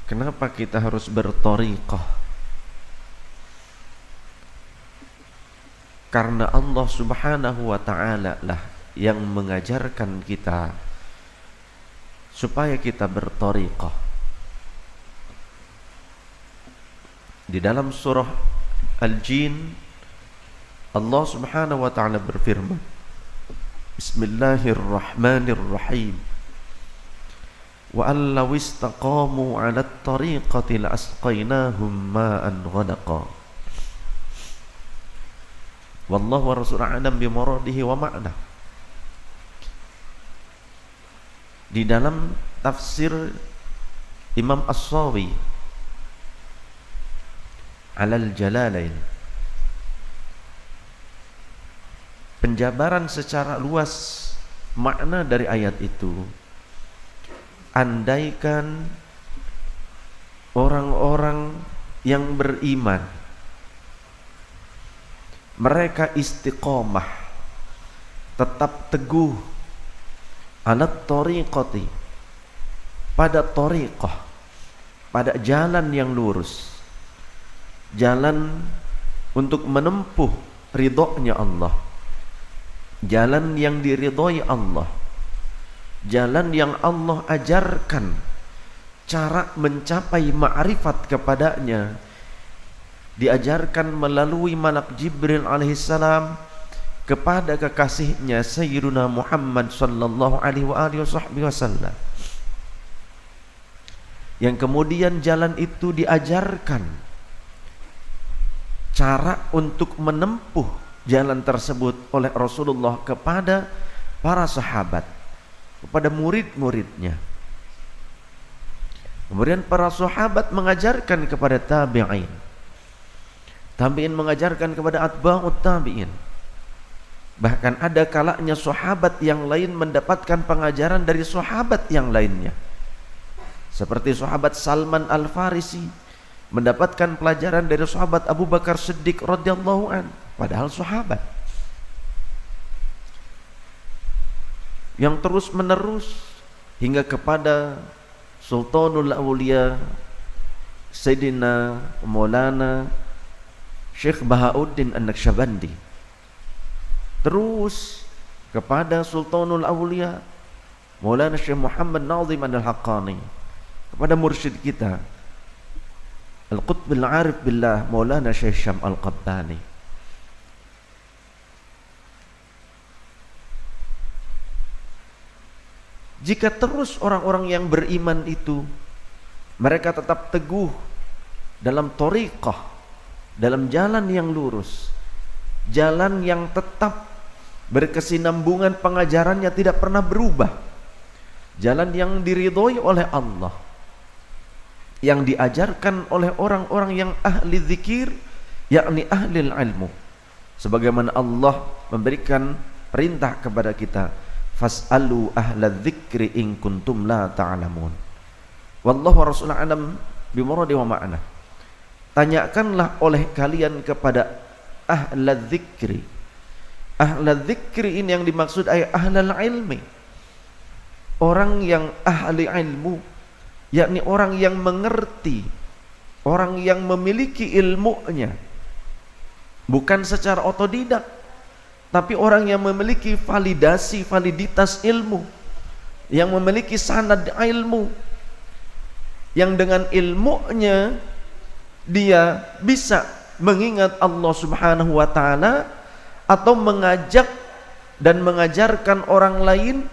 Kenapa kita harus berthariqah? Karena Allah Subhanahu wa ta'ala lah yang mengajarkan kita supaya kita berthariqah. Di dalam surah Al-Jin, Allah Subhanahu wa ta'ala berfirman, Bismillahirrahmanirrahim. Wa an law istaqamu 'ala at-tariqati la asqaynahum ma'an ghadaqa. Wallahu wa rasuluhu a'lam bi muradihi wa ma'na. Di dalam tafsir Imam As-Sawi Alal Jalalain, penjabaran secara luas makna dari ayat itu, andaikan orang-orang yang beriman mereka istiqomah, tetap teguh ala thariqati, pada thariqah, pada jalan yang lurus, jalan untuk menempuh ridhonya Allah, jalan yang diridhoi Allah, jalan yang Allah ajarkan cara mencapai ma'rifat kepadanya, diajarkan melalui malak Jibril alaihissalam kepada kekasihnya Sayyiduna Muhammad sallallahu alaihi wasallam, yang kemudian jalan itu diajarkan cara untuk menempuh jalan tersebut oleh Rasulullah kepada para sahabat, kepada murid-muridnya. Kemudian para sahabat mengajarkan kepada tabi'in, tabi'in mengajarkan kepada atba'ut tabi'in. Bahkan ada kalanya sahabat yang lain mendapatkan pengajaran dari sahabat yang lainnya, seperti sahabat Salman Al-Farisi mendapatkan pelajaran dari sahabat Abu Bakar Siddiq radhiyallahu an, padahal sahabat. Yang terus menerus hingga kepada Sultanul Awliya Sayyidina Maulana Syekh Bahauddin An-Naqsyabandi, terus kepada Sultanul Awliya Maulana Syekh Muhammad Nazim Al-Haqqani, kepada mursyid kita Al-Qutb Al-Arif Billah Maulana Syekh Syam Al-Qabbani. Jika terus orang-orang yang beriman itu mereka tetap teguh dalam thariqah, dalam jalan yang lurus, jalan yang tetap berkesinambungan pengajarannya tidak pernah berubah, jalan yang diridhoi oleh Allah, yang diajarkan oleh orang-orang yang ahli zikir, yakni ahli ilmu, sebagaimana Allah memberikan perintah kepada kita, fas'alu ahla dzikri in kuntum la ta'lamun. Wallahu rasulullah alam bimuradi wa ma'na. Tanyakanlah oleh kalian kepada ahla dzikri. Ahla dzikri ini yang dimaksud ay ahlal ilmi, orang yang ahli ilmu, yakni orang yang mengerti, orang yang memiliki ilmunya, bukan secara otodidak, tapi orang yang memiliki validitas ilmu, yang memiliki sanad ilmu, yang dengan ilmunya dia bisa mengingat Allah Subhanahu wa ta'ala, atau mengajak dan mengajarkan orang lain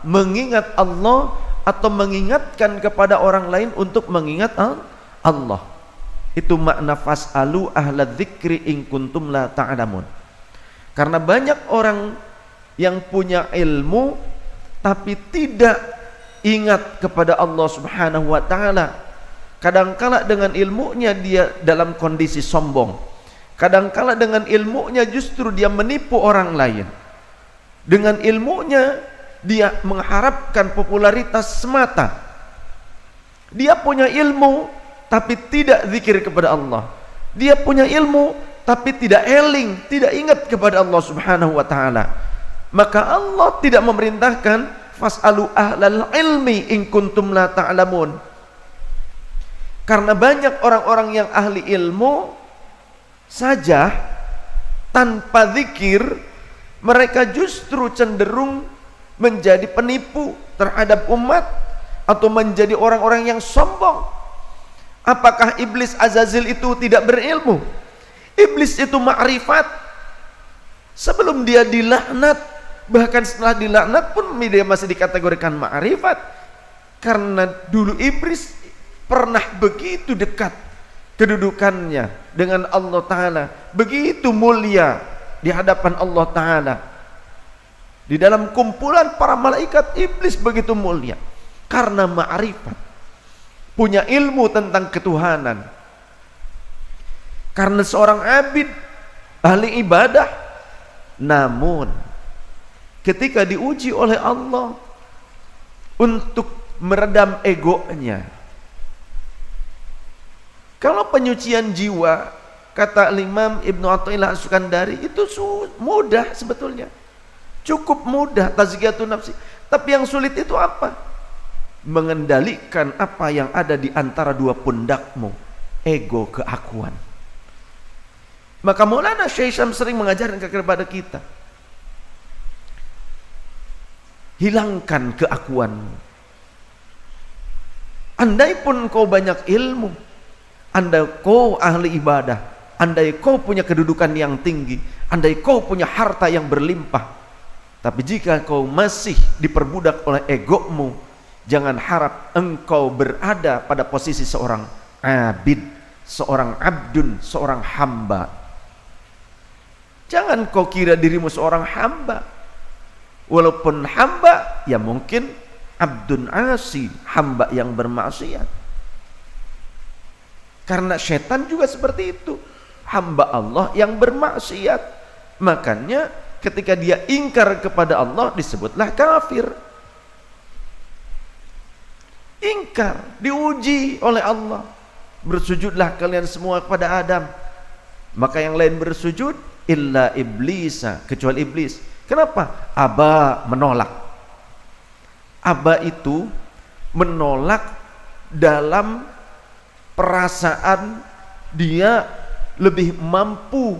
mengingat Allah, atau mengingatkan kepada orang lain untuk mengingat Allah. Itu makna fas'alu ahla dzikri in kuntum la ta'lamun. Karena banyak orang yang punya ilmu tapi tidak ingat kepada Allah Subhanahu wa ta'ala. Kadangkala dengan ilmunya dia dalam kondisi sombong, kadangkala dengan ilmunya justru dia menipu orang lain. Dengan ilmunya dia mengharapkan popularitas semata. Dia punya ilmu tapi tidak zikir kepada Allah. Dia punya ilmu tapi tidak eling, tidak ingat kepada Allah Subhanahu wa ta'ala. Maka Allah tidak memerintahkan fas'alu ahlal ilmi in kuntum la ta'lamun. Karena banyak orang-orang yang ahli ilmu saja tanpa zikir, mereka justru cenderung menjadi penipu terhadap umat atau menjadi orang-orang yang sombong. Apakah iblis Azazil itu tidak berilmu? Iblis itu ma'rifat. Sebelum dia dilaknat, bahkan setelah dilaknat pun dia masih dikategorikan ma'rifat. Karena dulu iblis pernah begitu dekat kedudukannya dengan Allah Ta'ala, begitu mulia di hadapan Allah Ta'ala. Di dalam kumpulan para malaikat, iblis begitu mulia karena ma'rifat, punya ilmu tentang ketuhanan. Karena seorang abid, ahli ibadah, namun ketika diuji oleh Allah untuk meredam egonya, kalau penyucian jiwa, kata Imam Ibnu Athaillah As-Sukandari, itu mudah sebetulnya, cukup mudah, tazkiyatun nafsi. Tapi yang sulit itu apa? Mengendalikan apa yang ada di antara dua pundakmu, ego, keakuan. Maka Maulana Syekh Syam sering mengajarkan kepada kita, hilangkan keakuanmu. Andai pun kau banyak ilmu, andai kau ahli ibadah, andai kau punya kedudukan yang tinggi, andai kau punya harta yang berlimpah, tapi jika kau masih diperbudak oleh egomu, jangan harap engkau berada pada posisi seorang abid, seorang abdun, seorang hamba. Jangan kau kira dirimu seorang hamba. Walaupun hamba, ya mungkin abdun asi, hamba yang bermaksiat. Karena setan juga seperti itu, hamba Allah yang bermaksiat. Makanya ketika dia ingkar kepada Allah disebutlah kafir. Ingkar, diuji oleh Allah. Bersujudlah kalian semua kepada Adam. Maka yang lain bersujud, illa iblisa, kecuali iblis. Kenapa? Aba, menolak. Aba itu menolak dalam perasaan dia lebih mampu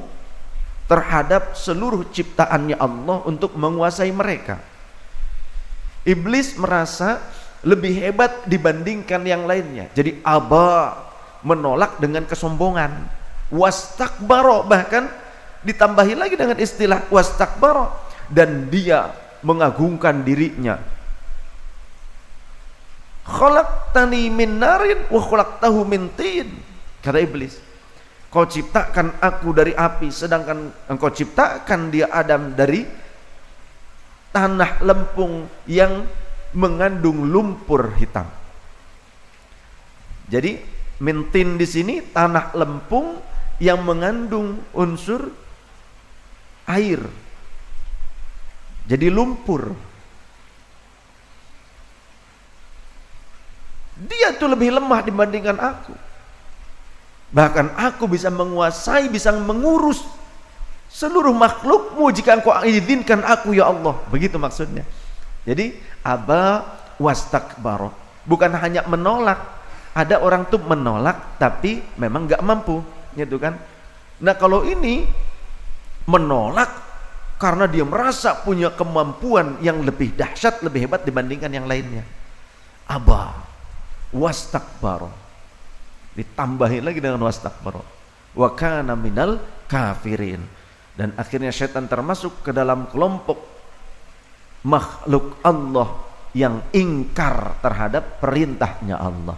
terhadap seluruh ciptaannya Allah untuk menguasai mereka. Iblis merasa lebih hebat dibandingkan yang lainnya. Jadi aba, menolak dengan kesombongan. Wastakbaro, bahkan ditambahi lagi dengan istilah wastakbaro, dan dia mengagungkan dirinya. Khalaqtani min narin wa khalaqtahu min tin, kata iblis, kau ciptakan aku dari api, sedangkan engkau ciptakan dia Adam dari tanah lempung yang mengandung lumpur hitam. Jadi mintin di sini tanah lempung yang mengandung unsur air, jadi lumpur. Dia tuh lebih lemah dibandingkan aku. Bahkan aku bisa menguasai, bisa mengurus seluruh makhlukmu jika engkau izinkan aku ya Allah. Begitu maksudnya. Jadi aba wastakbaro, bukan hanya menolak. Ada orang tuh menolak tapi memang gak mampu, gitu kan. Nah kalau ini menolak karena dia merasa punya kemampuan yang lebih dahsyat, lebih hebat dibandingkan yang lainnya. Aba wastakbaro, ditambahin lagi dengan wastakbaro, wa kana minal kafirin. Dan akhirnya syaitan termasuk ke dalam kelompok makhluk Allah yang ingkar terhadap perintahnya Allah.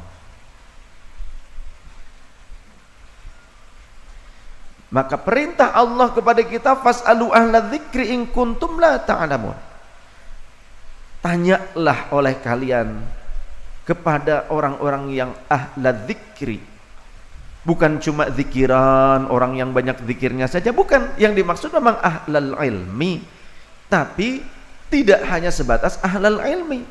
Maka perintah Allah kepada kita, fas'alu ahla dzikri in kuntum la ta'lamun. Tanyalah oleh kalian kepada orang-orang yang ahla dzikri. Bukan cuma zikiran, orang yang banyak zikirnya saja, bukan. Yang dimaksud memang ahlal ilmi, tapi tidak hanya sebatas ahlal ilmi,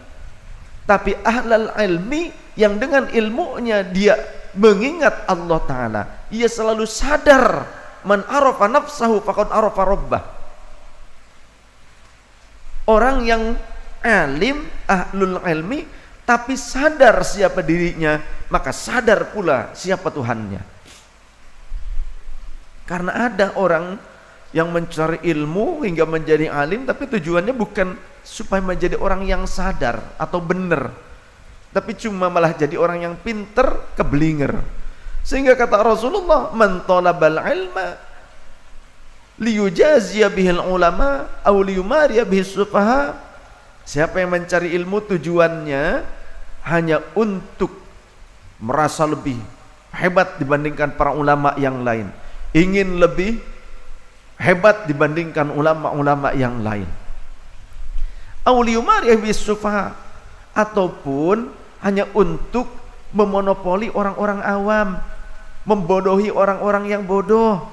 tapi ahlal ilmi yang dengan ilmunya dia mengingat Allah Ta'ala. Ia selalu sadar, man arafa nafsahu faqad arafa rabbah. Orang yang alim, ahlul ilmi, tapi sadar siapa dirinya, maka sadar pula siapa Tuhannya. Karena ada orang yang mencari ilmu hingga menjadi alim, tapi tujuannya bukan supaya menjadi orang yang sadar atau benar, tapi cuma malah jadi orang yang pinter, keblinger. Sehingga kata Rasulullah, man talabal ilma liyujaziya bihil ulama aw liyumariya bihis sufaha. Siapa yang mencari ilmu tujuannya hanya untuk merasa lebih hebat dibandingkan para ulama yang lain, ingin lebih hebat dibandingkan ulama-ulama yang lain, aw liyumariya bihis sufaha, ataupun hanya untuk memonopoli orang-orang awam, membodohi orang-orang yang bodoh,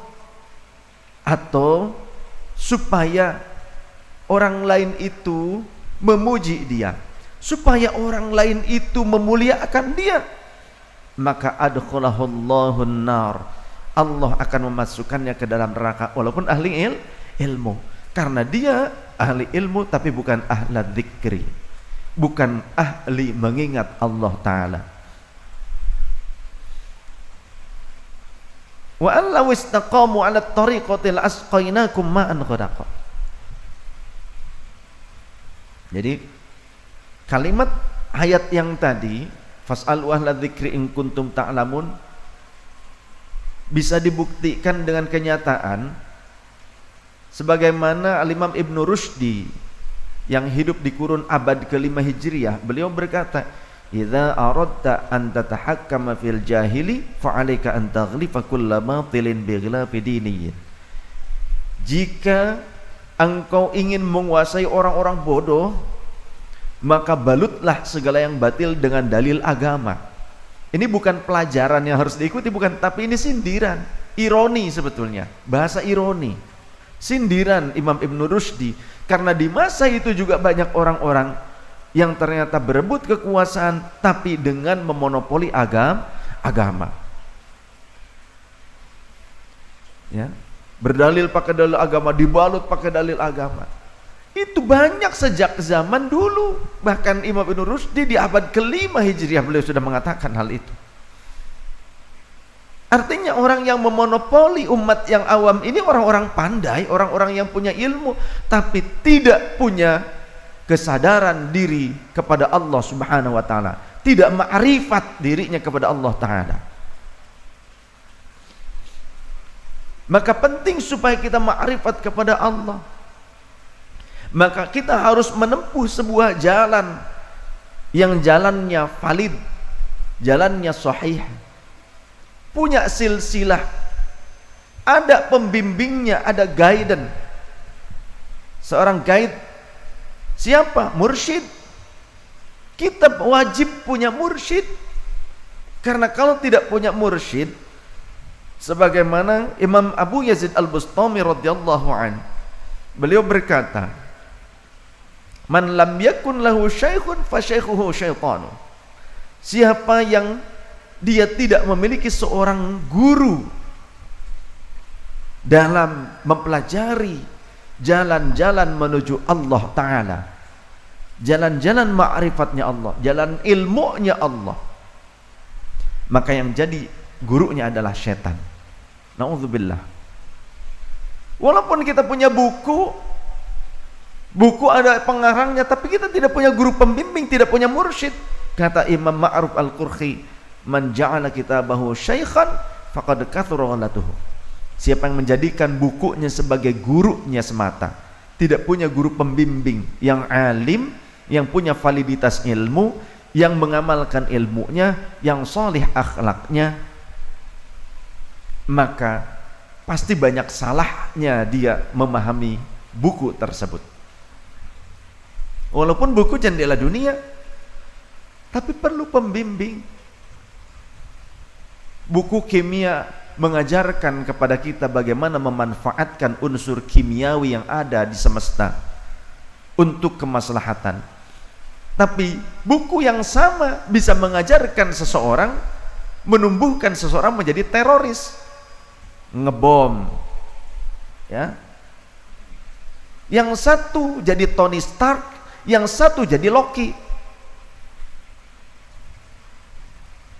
atau supaya orang lain itu memuji dia, supaya orang lain itu memuliakan dia, maka adkhulahullahun nar, Allah akan memasukkannya ke dalam neraka walaupun ahli ilmu, karena dia ahli ilmu tapi bukan ahli dzikri, bukan ahli mengingat Allah Ta'ala. Wa an law istaqamu 'ala at-tariqati la'asqainakum ma'an ghadaqa. Jadi kalimat ayat yang tadi, fas'alu ahla dzikri in kuntum ta'lamun, bisa dibuktikan dengan kenyataan sebagaimana Al-Imam Ibnu Rushdi yang hidup di kurun abad ke-5 Hijriah, beliau berkata, idza aradta an tatahakkama fil jahili fa'alaika an taghlifa kulla batilin bighlafi diniyyin. Jika engkau ingin menguasai orang-orang bodoh, maka balutlah segala yang batil dengan dalil agama. Ini bukan pelajaran yang harus diikuti, bukan, tapi ini sindiran, ironi sebetulnya, bahasa ironi, sindiran Imam Ibnu Rushdi. Karena di masa itu juga banyak orang-orang yang ternyata berebut kekuasaan tapi dengan memonopoli agama. Ya, berdalil pakai dalil agama, dibalut pakai dalil agama. Itu banyak sejak zaman dulu. Bahkan Imam Ibnu Rushdi di abad ke-5 Hijriah beliau sudah mengatakan hal itu. Artinya orang yang memonopoli umat yang awam ini orang-orang pandai, orang-orang yang punya ilmu, tapi tidak punya kesadaran diri kepada Allah Subhanahu wa Ta'ala, tidak ma'rifat dirinya kepada Allah Ta'ala. Maka penting supaya kita ma'rifat kepada Allah, maka kita harus menempuh sebuah jalan yang jalannya valid, jalannya sahih, punya silsilah, ada pembimbingnya, ada guidance. Seorang guide siapa? Mursyid. Kita wajib punya mursyid, karena kalau tidak punya mursyid, sebagaimana Imam Abu Yazid Al-Bustami radhiyallahu an, beliau berkata, man lam yakun lahu syaikhun fa syaikhuhu syaitanu. Siapa yang dia tidak memiliki seorang guru dalam mempelajari jalan-jalan menuju Allah Ta'ala, jalan-jalan ma'rifatnya Allah, jalan ilmunya Allah, maka yang jadi gurunya adalah setan. Na'udzubillah. Walaupun kita punya buku ada pengarangnya, tapi kita tidak punya guru pembimbing, tidak punya mursyid. Kata Imam Ma'ruf Al-Qurhi, man ja'ala kitabahu syaikhan faqad kathura ghalatuhu. Siapa yang menjadikan bukunya sebagai gurunya semata, tidak punya guru pembimbing yang alim, yang punya validitas ilmu, yang mengamalkan ilmunya, yang salih akhlaknya, maka pasti banyak salahnya dia memahami buku tersebut. Walaupun buku jendela dunia, tapi perlu pembimbing. Buku kimia mengajarkan kepada kita bagaimana memanfaatkan unsur kimiawi yang ada di semesta untuk kemaslahatan. Tapi buku yang sama bisa mengajarkan seseorang, menumbuhkan seseorang menjadi teroris, ngebom, ya. Yang satu jadi Tony Stark, yang satu jadi Loki.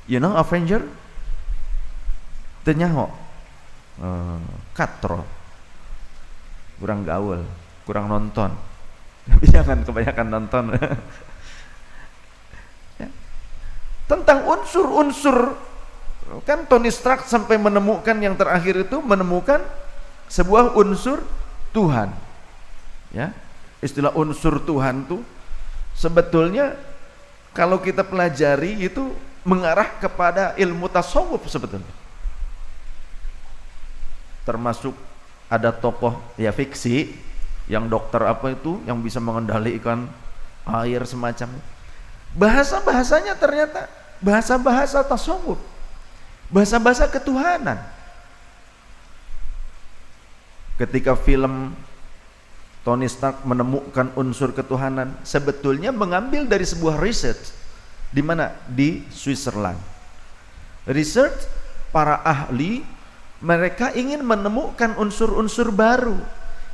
You know Avenger? Tenyaho. Katro. Kurang gaul, kurang nonton. Tapi jangan kebanyakan nonton. Ya. Tentang unsur-unsur, kan Tony Stark sampai menemukan yang terakhir itu menemukan sebuah unsur Tuhan. Ya, istilah unsur Tuhan tuh sebetulnya kalau kita pelajari itu mengarah kepada ilmu tasawuf sebetulnya. Termasuk ada tokoh ya fiksi yang dokter apa itu yang bisa mengendalikan air semacam. Bahasa-bahasanya ternyata bahasa-bahasa tasawuf, bahasa-bahasa ketuhanan. Ketika film Tony Stark menemukan unsur ketuhanan, sebetulnya mengambil dari sebuah research di mana? Di Switzerland. Research para ahli, mereka ingin menemukan unsur-unsur baru.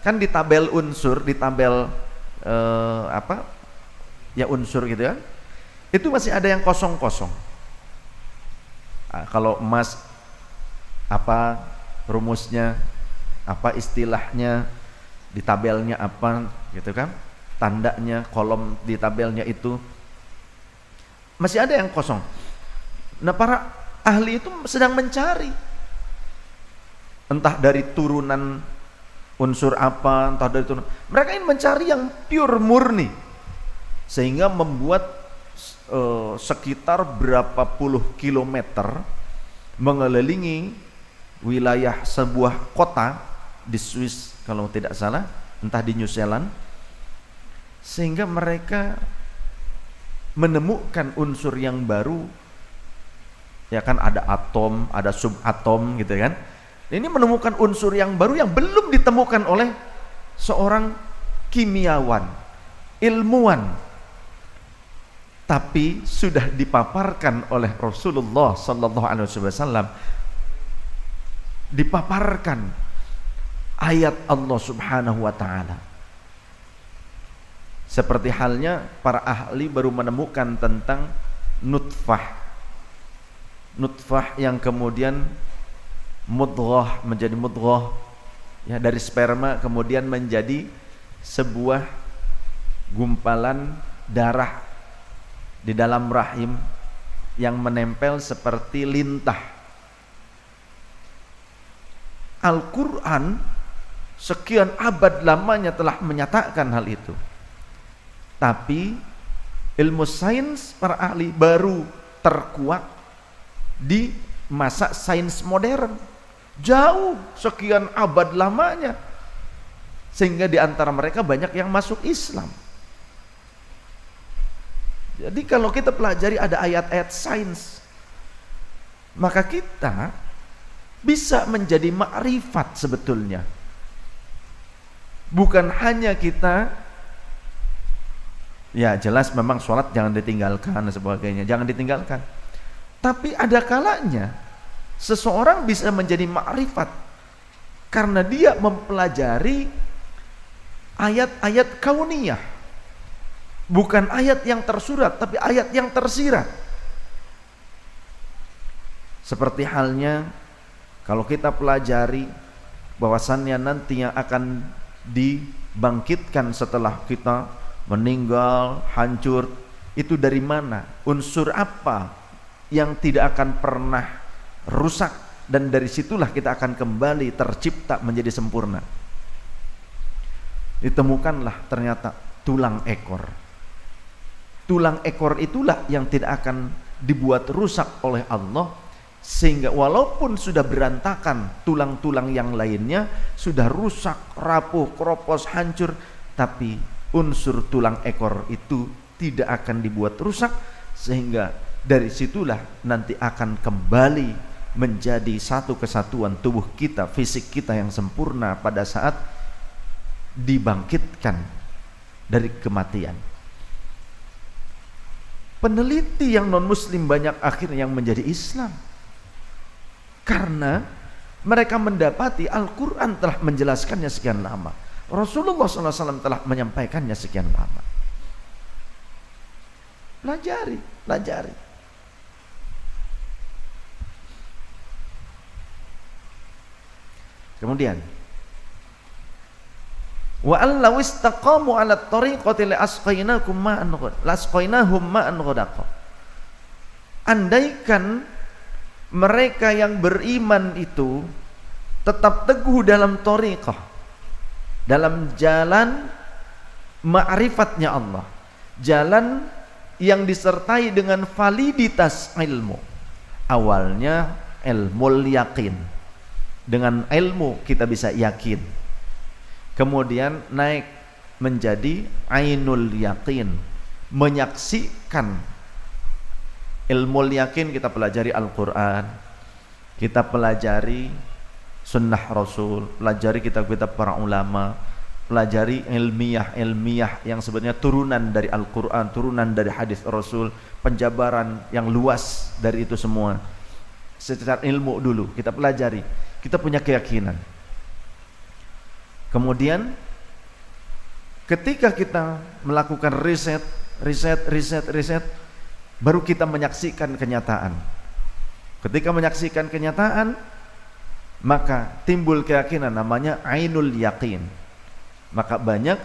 Kan di tabel unsur, di tabel ya unsur gitu ya, itu masih ada yang kosong-kosong. Nah, kalau emas apa rumusnya, apa istilahnya, di tabelnya apa gitu kan, tandanya, kolom di tabelnya itu masih ada yang kosong. Nah, para ahli itu sedang mencari, entah dari turunan unsur apa, entah dari turunan, mereka ingin mencari yang pure murni, sehingga membuat sekitar berapa puluh kilometer mengelilingi wilayah sebuah kota di Swiss kalau tidak salah, entah di New Zealand, sehingga mereka menemukan unsur yang baru. Ya kan, ada atom, ada subatom gitu kan. Ini menemukan unsur yang baru yang belum ditemukan oleh seorang kimiawan, ilmuwan, tapi sudah dipaparkan oleh Rasulullah sallallahu alaihi wasallam. Dipaparkan ayat Allah Subhanahu wa taala. Seperti halnya para ahli baru menemukan tentang nutfah. Nutfah yang kemudian mudghah menjadi mudghah, ya, dari sperma kemudian menjadi sebuah gumpalan darah di dalam rahim yang menempel seperti lintah. Al-Quran sekian abad lamanya telah menyatakan hal itu, tapi ilmu sains para ahli baru terkuak di masa sains modern, jauh sekian abad lamanya, sehingga di antara mereka banyak yang masuk Islam. Jadi kalau kita pelajari ada ayat-ayat sains, maka kita bisa menjadi makrifat sebetulnya. Bukan hanya kita, ya jelas memang sholat jangan ditinggalkan dan sebagainya, jangan ditinggalkan. Tapi ada kalanya seseorang bisa menjadi makrifat karena dia mempelajari ayat-ayat kauniyah. Bukan ayat yang tersurat, tapi ayat yang tersirat. Seperti halnya kalau kita pelajari bahwasannya nanti yang akan dibangkitkan setelah kita meninggal, hancur, itu dari mana? Unsur apa yang tidak akan pernah rusak, dan dari situlah kita akan kembali tercipta menjadi sempurna. Ditemukanlah ternyata tulang ekor. Tulang ekor itulah yang tidak akan dibuat rusak oleh Allah, sehingga walaupun sudah berantakan tulang-tulang yang lainnya, sudah rusak, rapuh, keropos, hancur, tapi unsur tulang ekor itu tidak akan dibuat rusak, sehingga dari situlah nanti akan kembali menjadi satu kesatuan tubuh kita, fisik kita yang sempurna pada saat dibangkitkan dari kematian. Peneliti yang non muslim banyak akhirnya yang menjadi Islam karena mereka mendapati Al-Quran telah menjelaskannya sekian lama, Rasulullah SAW telah menyampaikannya sekian lama. Pelajari. Kemudian wa an law istaqamu 'ala at-tariqati lasqainahum ma'an ghadaqa. Andaikan mereka yang beriman itu tetap teguh dalam thariqah, dalam jalan ma'rifatnya Allah, jalan yang disertai dengan validitas ilmu. Awalnya ilmul yakin, dengan ilmu kita bisa yakin, kemudian naik menjadi ainul yakin, menyaksikan. Ilmul yakin kita pelajari Al-Quran, kita pelajari sunnah Rasul, pelajari kitab-kitab para ulama, pelajari ilmiah yang sebenarnya turunan dari Al-Quran, turunan dari hadis Rasul, penjabaran yang luas dari itu semua. Secara ilmu dulu kita pelajari, kita punya keyakinan. Kemudian ketika kita melakukan riset, baru kita menyaksikan kenyataan. Ketika menyaksikan kenyataan, maka timbul keyakinan, namanya ainul yakin. Maka banyak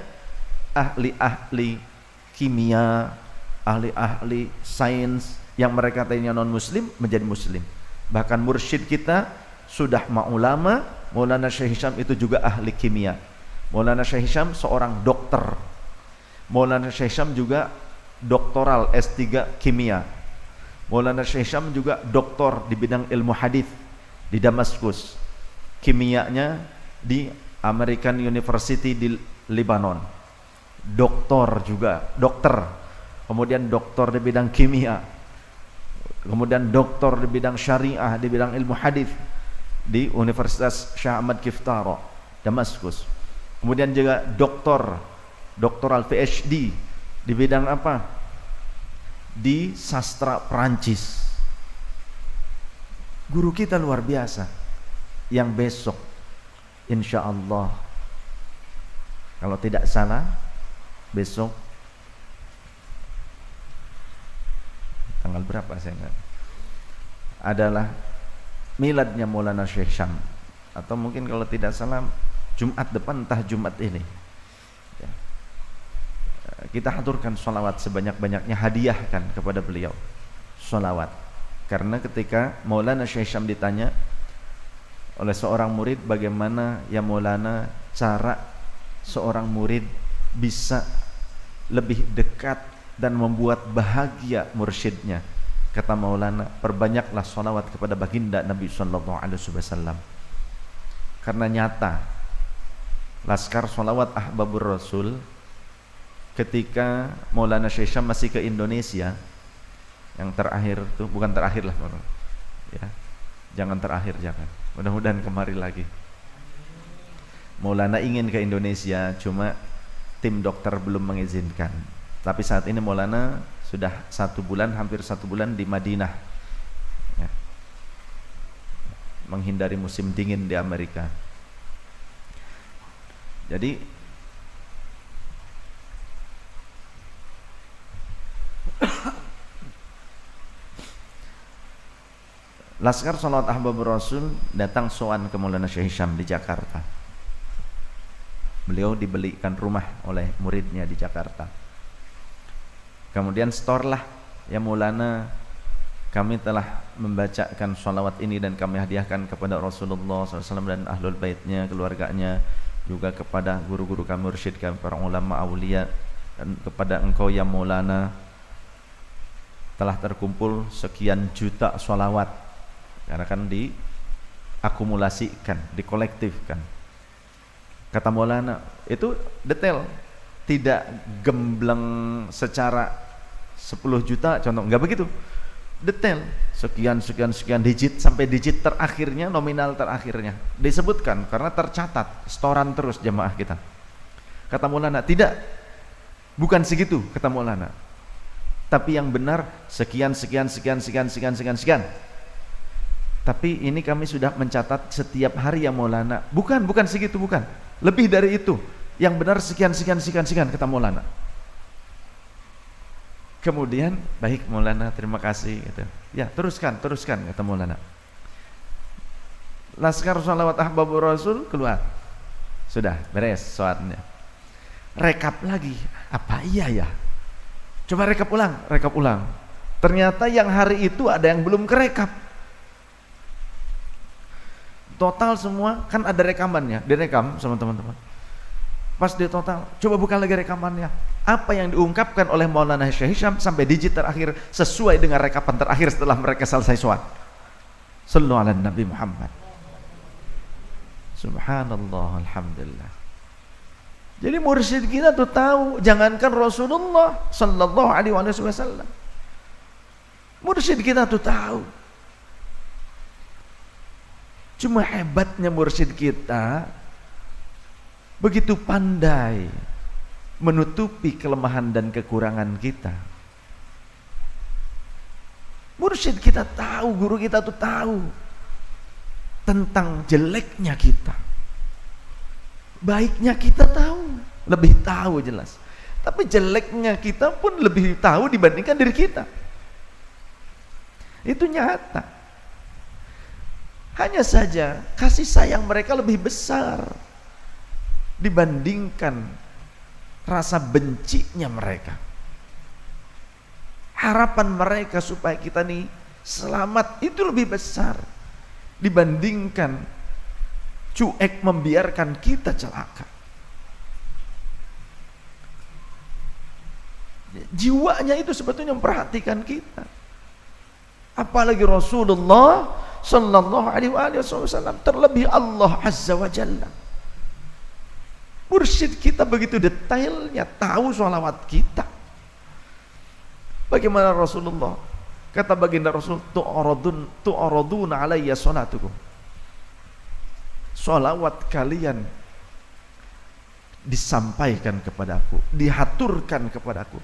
ahli-ahli kimia, ahli-ahli sains yang mereka tadinya non muslim menjadi muslim. Bahkan mursyid kita sudah ulama, Maulana Syekh Hisham itu juga ahli kimia. Maulana Syekh Hisham seorang dokter. Maulana Syekh Hisham juga doktoral S3 kimia. Maulana Syekh Hisham juga doktor di bidang ilmu hadis di Damaskus. Kimianya di American University di Lebanon. Doktor juga, dokter. Kemudian doktor di bidang kimia. Kemudian doktor di bidang syariah, di bidang ilmu hadis di Universitas Syekh Ahmad Kiftaro, Damaskus. Kemudian juga doktoral PhD di bidang apa? Di sastra Perancis. Guru kita luar biasa, yang besok insya Allah, kalau tidak salah besok tanggal berapa saya ingat, adalah miladnya Maulana Syekh Syam, atau mungkin kalau tidak salah Jumat depan, entah Jumat ini. Kita haturkan sholawat sebanyak-banyaknya, hadiahkan kepada beliau sholawat. Karena ketika Maulana Syekh Syam ditanya oleh seorang murid, bagaimana ya Maulana cara seorang murid bisa lebih dekat dan membuat bahagia mursyidnya, kata Maulana, perbanyaklah sholawat kepada baginda Nabi SAW. Karena nyata laskar sholawat Ahbabur Rasul ketika Maulana Syekh Syam masih ke Indonesia, yang terakhir itu, bukan terakhir lah ya, jangan terakhir, jangan, mudah-mudahan kemari lagi. Maulana ingin ke Indonesia, cuma tim dokter belum mengizinkan. Tapi saat ini Maulana sudah 1 bulan, hampir 1 bulan di Madinah ya, menghindari musim dingin di Amerika. Jadi laskar salawat Ahbabur Rasul datang sowan ke Maulana Syekh Hisham di Jakarta. Beliau dibelikan rumah oleh muridnya di Jakarta. Kemudian setorlah, ya Maulana, kami telah membacakan salawat ini dan kami hadiahkan kepada Rasulullah SAW dan ahlul baitnya, keluarganya, juga kepada guru-guru kami, mursyid kami, para ulama aulia, dan kepada engkau ya Maulana. Telah terkumpul sekian juta salawat, karena kan diakumulasikan, dikolektifkan. Kata Maulana, itu detail, tidak gembleng secara 10 juta contoh, enggak begitu, detail, sekian digit sampai digit terakhirnya, nominal terakhirnya disebutkan, karena tercatat, setoran terus jemaah kita. Kata Maulana, tidak, bukan segitu, kata Maulana, tapi yang benar sekian. Tapi ini kami sudah mencatat setiap hari ya Maulana. Bukan segitu, bukan. Lebih dari itu. Yang benar sekian, kata Maulana. Kemudian, baik Maulana, terima kasih gitu. Ya, teruskan, kata Maulana. Laskar Sholawat Ahbabur Rasul keluar. Sudah beres sholatnya. Rekap lagi. Apa iya ya? Coba rekap ulang. Ternyata yang hari itu ada yang belum kerekap. Total semua kan ada rekamannya, direkam sama teman-teman. Pas di total, coba buka lagi rekamannya. Apa yang diungkapkan oleh Maulana Syekh Hisham sampai digit terakhir sesuai dengan rekapan terakhir setelah mereka selesai sholat. Sallu ala Nabi Muhammad. Subhanallah, alhamdulillah. Jadi mursyid kita tuh tahu, jangankan Rasulullah sallallahu alaihi wasallam. Mursyid kita tuh tahu. Cuma hebatnya mursyid kita begitu pandai menutupi kelemahan dan kekurangan kita. Mursyid kita tahu, guru kita tuh tahu tentang jeleknya kita. Baiknya kita tahu, lebih tahu jelas. Tapi jeleknya kita pun lebih tahu dibandingkan diri kita. Itu nyata. Hanya saja kasih sayang mereka lebih besar dibandingkan rasa bencinya mereka. Harapan mereka supaya kita nih selamat itu lebih besar dibandingkan cuek membiarkan kita celaka. Jiwanya itu sebetulnya memperhatikan kita. Apalagi Rasulullah sallallahu alaihi wasallam, terlebih Allah azza wa jalla. Mursyid kita begitu detailnya tahu sholawat kita. Bagaimana Rasulullah? Kata baginda Rasul, tu'araduna alayya sholatukum. Sholawat kalian disampaikan kepadaku, dihaturkan kepadaku.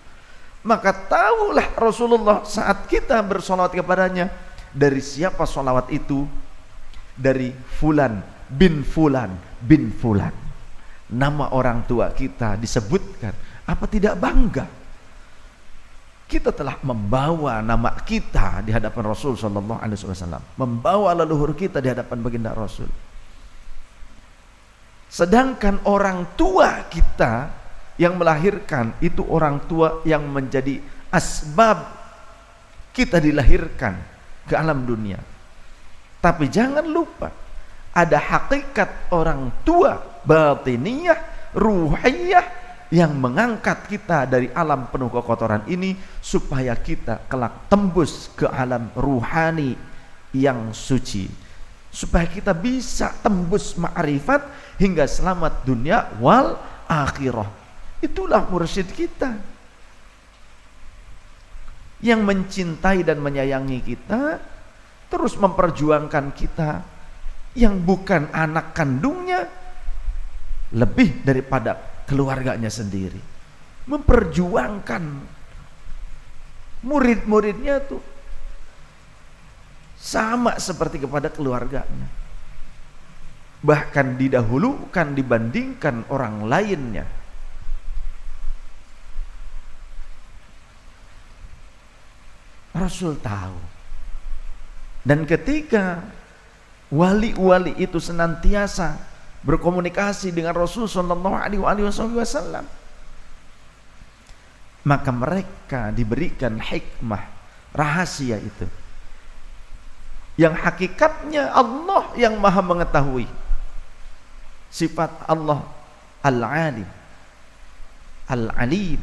Maka tahulah Rasulullah saat kita bersolawat kepadanya, dari siapa solawat itu? Dari fulan bin fulan bin fulan. Nama orang tua kita disebutkan. Apa tidak bangga? Kita telah membawa nama kita di hadapan Rasul sallallahu alaihi wasallam, membawa leluhur kita di hadapan baginda Rasul. Sedangkan orang tua kita yang melahirkan itu orang tua yang menjadi asbab kita dilahirkan ke alam dunia. Tapi jangan lupa ada hakikat orang tua batiniyah, ruhiyah yang mengangkat kita dari alam penuh kekotoran ini supaya kita kelak tembus ke alam ruhani yang suci, supaya kita bisa tembus ma'rifat hingga selamat dunia wal akhirah. Itulah mursyid kita yang mencintai dan menyayangi kita, terus memperjuangkan kita yang bukan anak kandungnya lebih daripada keluarganya sendiri. Memperjuangkan murid-muridnya tuh sama seperti kepada keluarganya, bahkan didahulukan dibandingkan orang lainnya. Rasul tahu. Dan ketika wali-wali itu senantiasa berkomunikasi dengan Rasul sallallahu alaihi wasallam, maka mereka diberikan hikmah rahasia itu, yang hakikatnya Allah yang maha mengetahui. Sifat Allah Al-Alim, Al-Alim,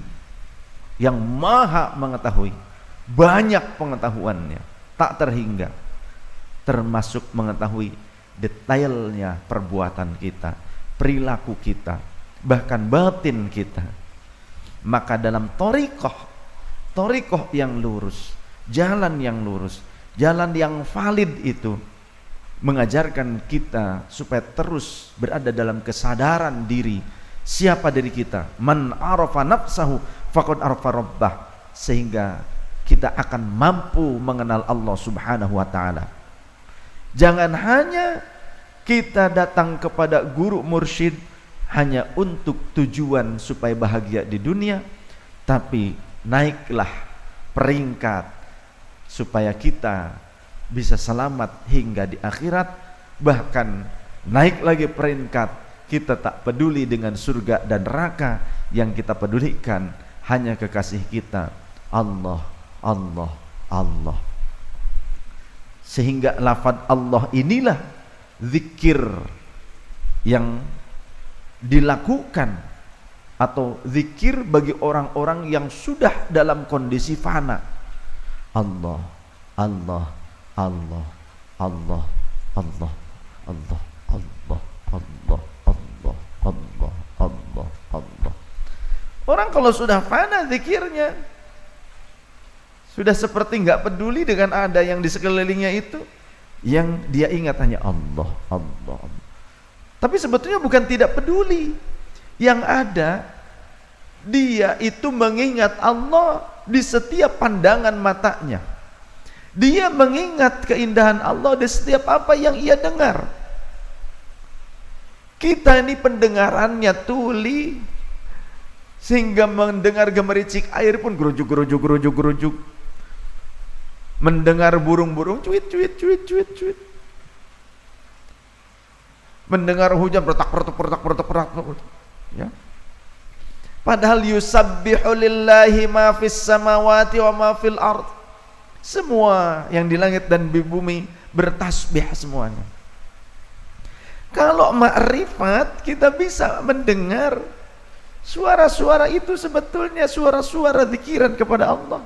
yang maha mengetahui, banyak pengetahuannya, tak terhingga, termasuk mengetahui detailnya perbuatan kita, perilaku kita, bahkan batin kita. Maka dalam thariqah yang lurus, jalan yang lurus, jalan yang valid itu mengajarkan kita supaya terus berada dalam kesadaran diri. Siapa diri kita? Man arafa nafsahu faqad arafa rabbah. Sehingga kita akan mampu mengenal Allah subhanahu wa ta'ala. Jangan hanya kita datang kepada guru mursyid hanya untuk tujuan supaya bahagia di dunia, tapi naiklah peringkat supaya kita bisa selamat hingga di akhirat, Bahkan naik lagi peringkat, kita tak peduli dengan surga dan neraka, yang kita pedulikan hanya kekasih kita, Allah, Allah, Allah. Sehingga lafaz Allah inilah zikir yang dilakukan atau zikir bagi orang-orang yang sudah dalam kondisi fana. Allah, Allah, Allah, Allah, Allah, Allah, Allah, Allah, Allah, Allah, Allah, Allah. Orang kalau sudah fana zikirnya, sudah seperti nggak peduli dengan ada yang di sekelilingnya itu, yang dia ingat hanya Allah, Allah, Allah. Tapi sebetulnya bukan tidak peduli, yang ada dia itu mengingat Allah di setiap pandangan matanya. Dia mengingat keindahan Allah di setiap apa yang ia dengar. Kita ini pendengarannya tuli, sehingga mendengar gemericik air pun gerujuk, gerujuk, gerujuk, gerujuk. Mendengar burung-burung cuit, cuit, cuit, cuit, cuit. Mendengar hujan pertak, pertak, pertak, pertak, pertak, ya. Padahal yusabbihu lillahi ma fis samawati wa ma fil ard. Semua yang di langit dan di bumi bertasbih semuanya. Kalau ma'rifat, kita bisa mendengar suara-suara itu sebetulnya suara-suara zikiran kepada Allah.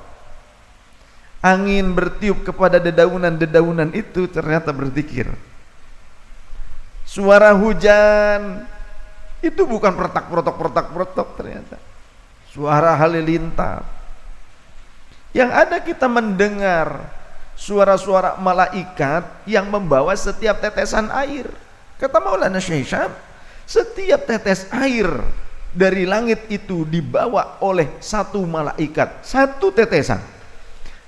Angin bertiup kepada dedaunan-dedaunan itu ternyata berzikir. Suara hujan itu bukan pertak-pertak ternyata. Suara halilintar. Yang ada kita mendengar suara-suara malaikat yang membawa setiap tetesan air. Kata Maulana Syekh Syam, setiap tetes air dari langit itu dibawa oleh satu malaikat, satu tetesan.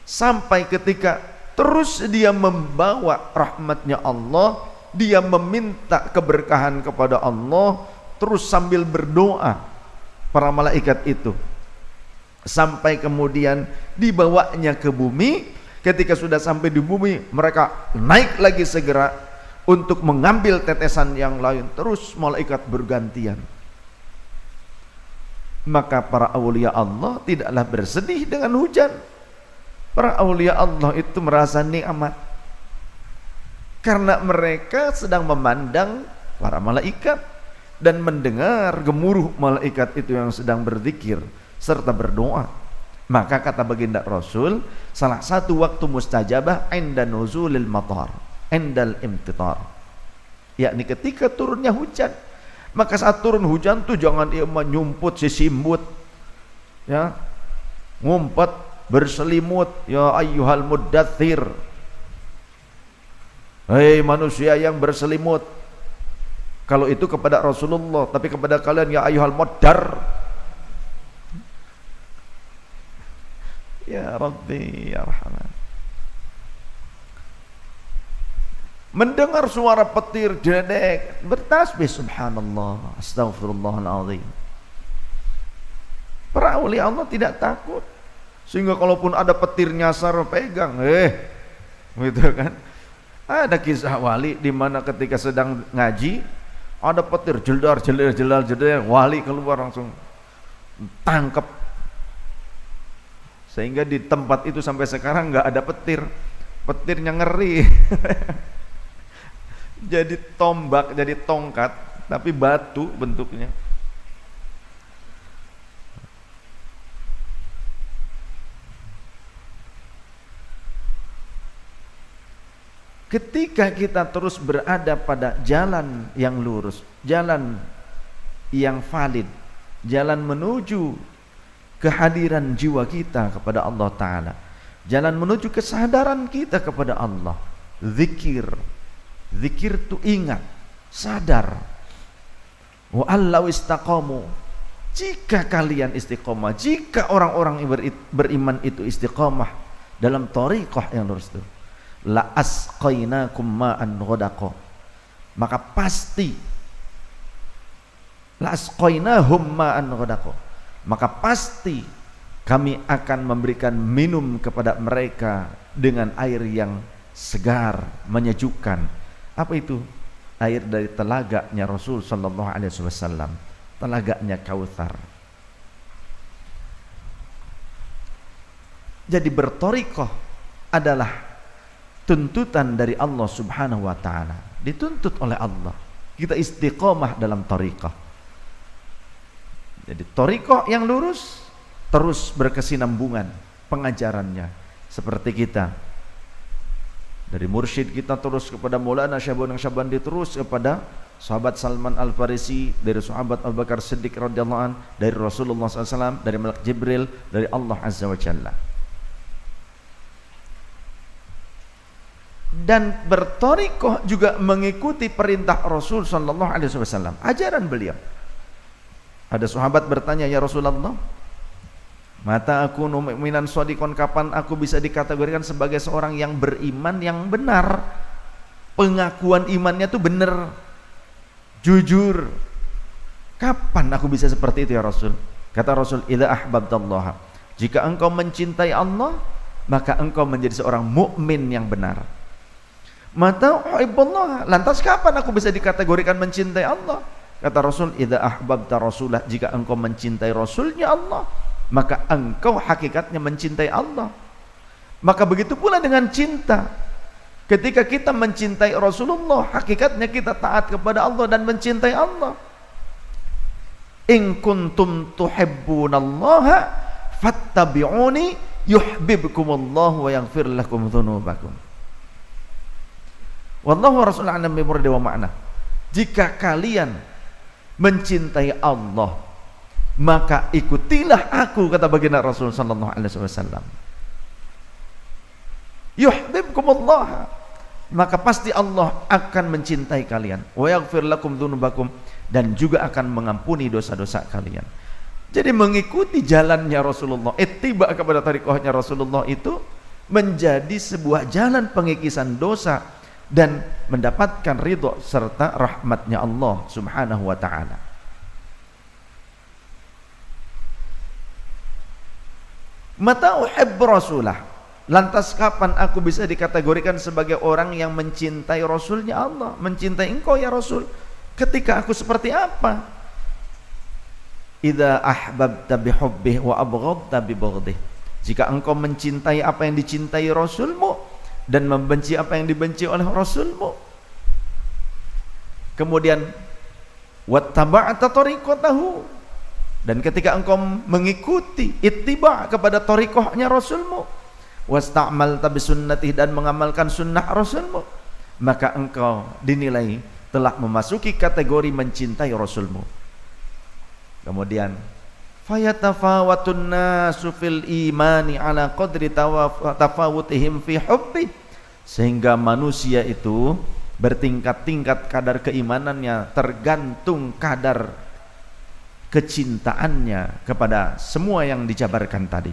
Sampai ketika terus dia membawa rahmatnya Allah, dia meminta keberkahan kepada Allah, terus sambil berdoa para malaikat itu, sampai kemudian dibawanya ke bumi. Ketika sudah sampai di bumi, mereka naik lagi segera untuk mengambil tetesan yang lain. Terus malaikat bergantian. Maka para awliya Allah tidaklah bersedih dengan hujan. Para awliya Allah itu merasa nikmat karena mereka sedang memandang para malaikat dan mendengar gemuruh malaikat itu yang sedang berzikir serta berdoa. Maka kata baginda Rasul, salah satu waktu mustajabah inda nuzulil matar, indal imtitar, yakni ketika turunnya hujan. Maka saat turun hujan tuh jangan dia menyumput sisimbut, ya, ngumpet berselimut, ya ayyuhal muddathir, hei manusia yang berselimut. Kalau itu kepada Rasulullah, tapi kepada kalian ya ayyuhal muddar. Ya Rabbi ya Rahman. Mendengar suara petir dedek, bertasbih subhanallah, astaghfirullahaladzim. Para awliya Allah tidak takut, sehingga kalaupun ada petir nyasar pegang, gitu kan. Ada kisah wali di mana ketika sedang ngaji ada petir jeldar jeldar jeldar jeldar, wali keluar langsung tangkap. Sehingga di tempat itu sampai sekarang nggak ada petir, petirnya ngeri. Jadi tombak, jadi tongkat, tapi batu bentuknya. Ketika kita terus berada pada jalan yang lurus, jalan yang valid, jalan menuju kehadiran jiwa kita kepada Allah Ta'ala, jalan menuju kesadaran kita kepada Allah, zikir, zikir itu ingat, sadar. Wa allau istaqamu, jika kalian istiqomah, jika orang-orang beriman itu istiqomah dalam thariqah yang lurus itu, la asqainakum ma'an ghadaqa, maka pasti la asqainahum ma'an ghadaqa, maka pasti kami akan memberikan minum kepada mereka dengan air yang segar, menyejukkan. Apa itu? air dari telaganya Rasul sallallahu alaihi wasallam, telaganya Kautsar. Jadi berthariqah adalah tuntutan dari Allah Subhanahu wa taala. Dituntut oleh Allah. Kita istiqomah dalam thariqah. Jadi thariqah yang lurus terus berkesinambungan pengajarannya. Seperti kita dari mursyid kita terus kepada Maulana Syahbun Syabandi, terus kepada sahabat Salman Al-Farisi, dari sahabat Abu Bakar Siddiq radhiyallahu an, dari Rasulullah SAW, dari Malak Jibril, dari Allah Azza wa Jalla. Dan berthariqah juga mengikuti perintah Rasul sallallahu alaihi wasallam, ajaran beliau. Ada sahabat bertanya, "Ya Rasulullah, mata aku mu'minan shadiqon, kapan aku bisa dikategorikan sebagai seorang yang beriman yang benar? Pengakuan imannya tuh benar, jujur. Kapan aku bisa seperti itu ya Rasul?" Kata Rasul, "Idza ahbabtallaha." Jika engkau mencintai Allah, maka engkau menjadi seorang mukmin yang benar. Mata uhibballah, lantas kapan aku bisa dikategorikan mencintai Allah? Kata Rasul, idza ahbabta rasulah, jika engkau mencintai Rasulnya Allah, maka engkau hakikatnya mencintai Allah. Maka begitu pula dengan cinta. Ketika kita mencintai Rasulullah, hakikatnya kita taat kepada Allah dan mencintai Allah. In kuntum tuhibbunallaha fattabi'uni yuhibbukumullahu wa yaghfir lakum dzunubakum. Wallahu rasul a'lam bi muradi wa ma'na. Jika kalian mencintai Allah, maka ikutilah aku, kata baginda Rasul sallallahu alaihi wasallam. Yuhibbukumullah, maka pasti Allah akan mencintai kalian. Wa yaghfir lakum dzunubakum, dan juga akan mengampuni dosa-dosa kalian. Jadi mengikuti jalannya Rasulullah, ittiba kepada thariqahnya Rasulullah itu menjadi sebuah jalan pengikisan dosa dan mendapatkan ridho serta rahmatnya Allah Subhanahu wa ta'ala. Mata uhibbu rasulah, lantas kapan aku bisa dikategorikan sebagai orang yang mencintai Rasulnya Allah, mencintai engkau ya Rasul? Ketika aku seperti apa? Idza ahbabta bihubbihi wa abghadta bibughdhihi. Jika engkau mencintai apa yang dicintai Rasulmu dan membenci apa yang dibenci oleh Rasulmu. Kemudian wattaba'ta tariqatahu, dan ketika engkau mengikuti ittiba kepada thariqahnya Rasulmu, wasta'malta bisunnatihi, dan mengamalkan sunnah Rasulmu, maka engkau dinilai telah memasuki kategori mencintai Rasulmu. Kemudian fayatafawatun nasu fil imani ala qadri tafawutihim fi hubbi, sehingga manusia itu bertingkat-tingkat kadar keimanannya tergantung kadar kecintaannya kepada semua yang dijabarkan tadi.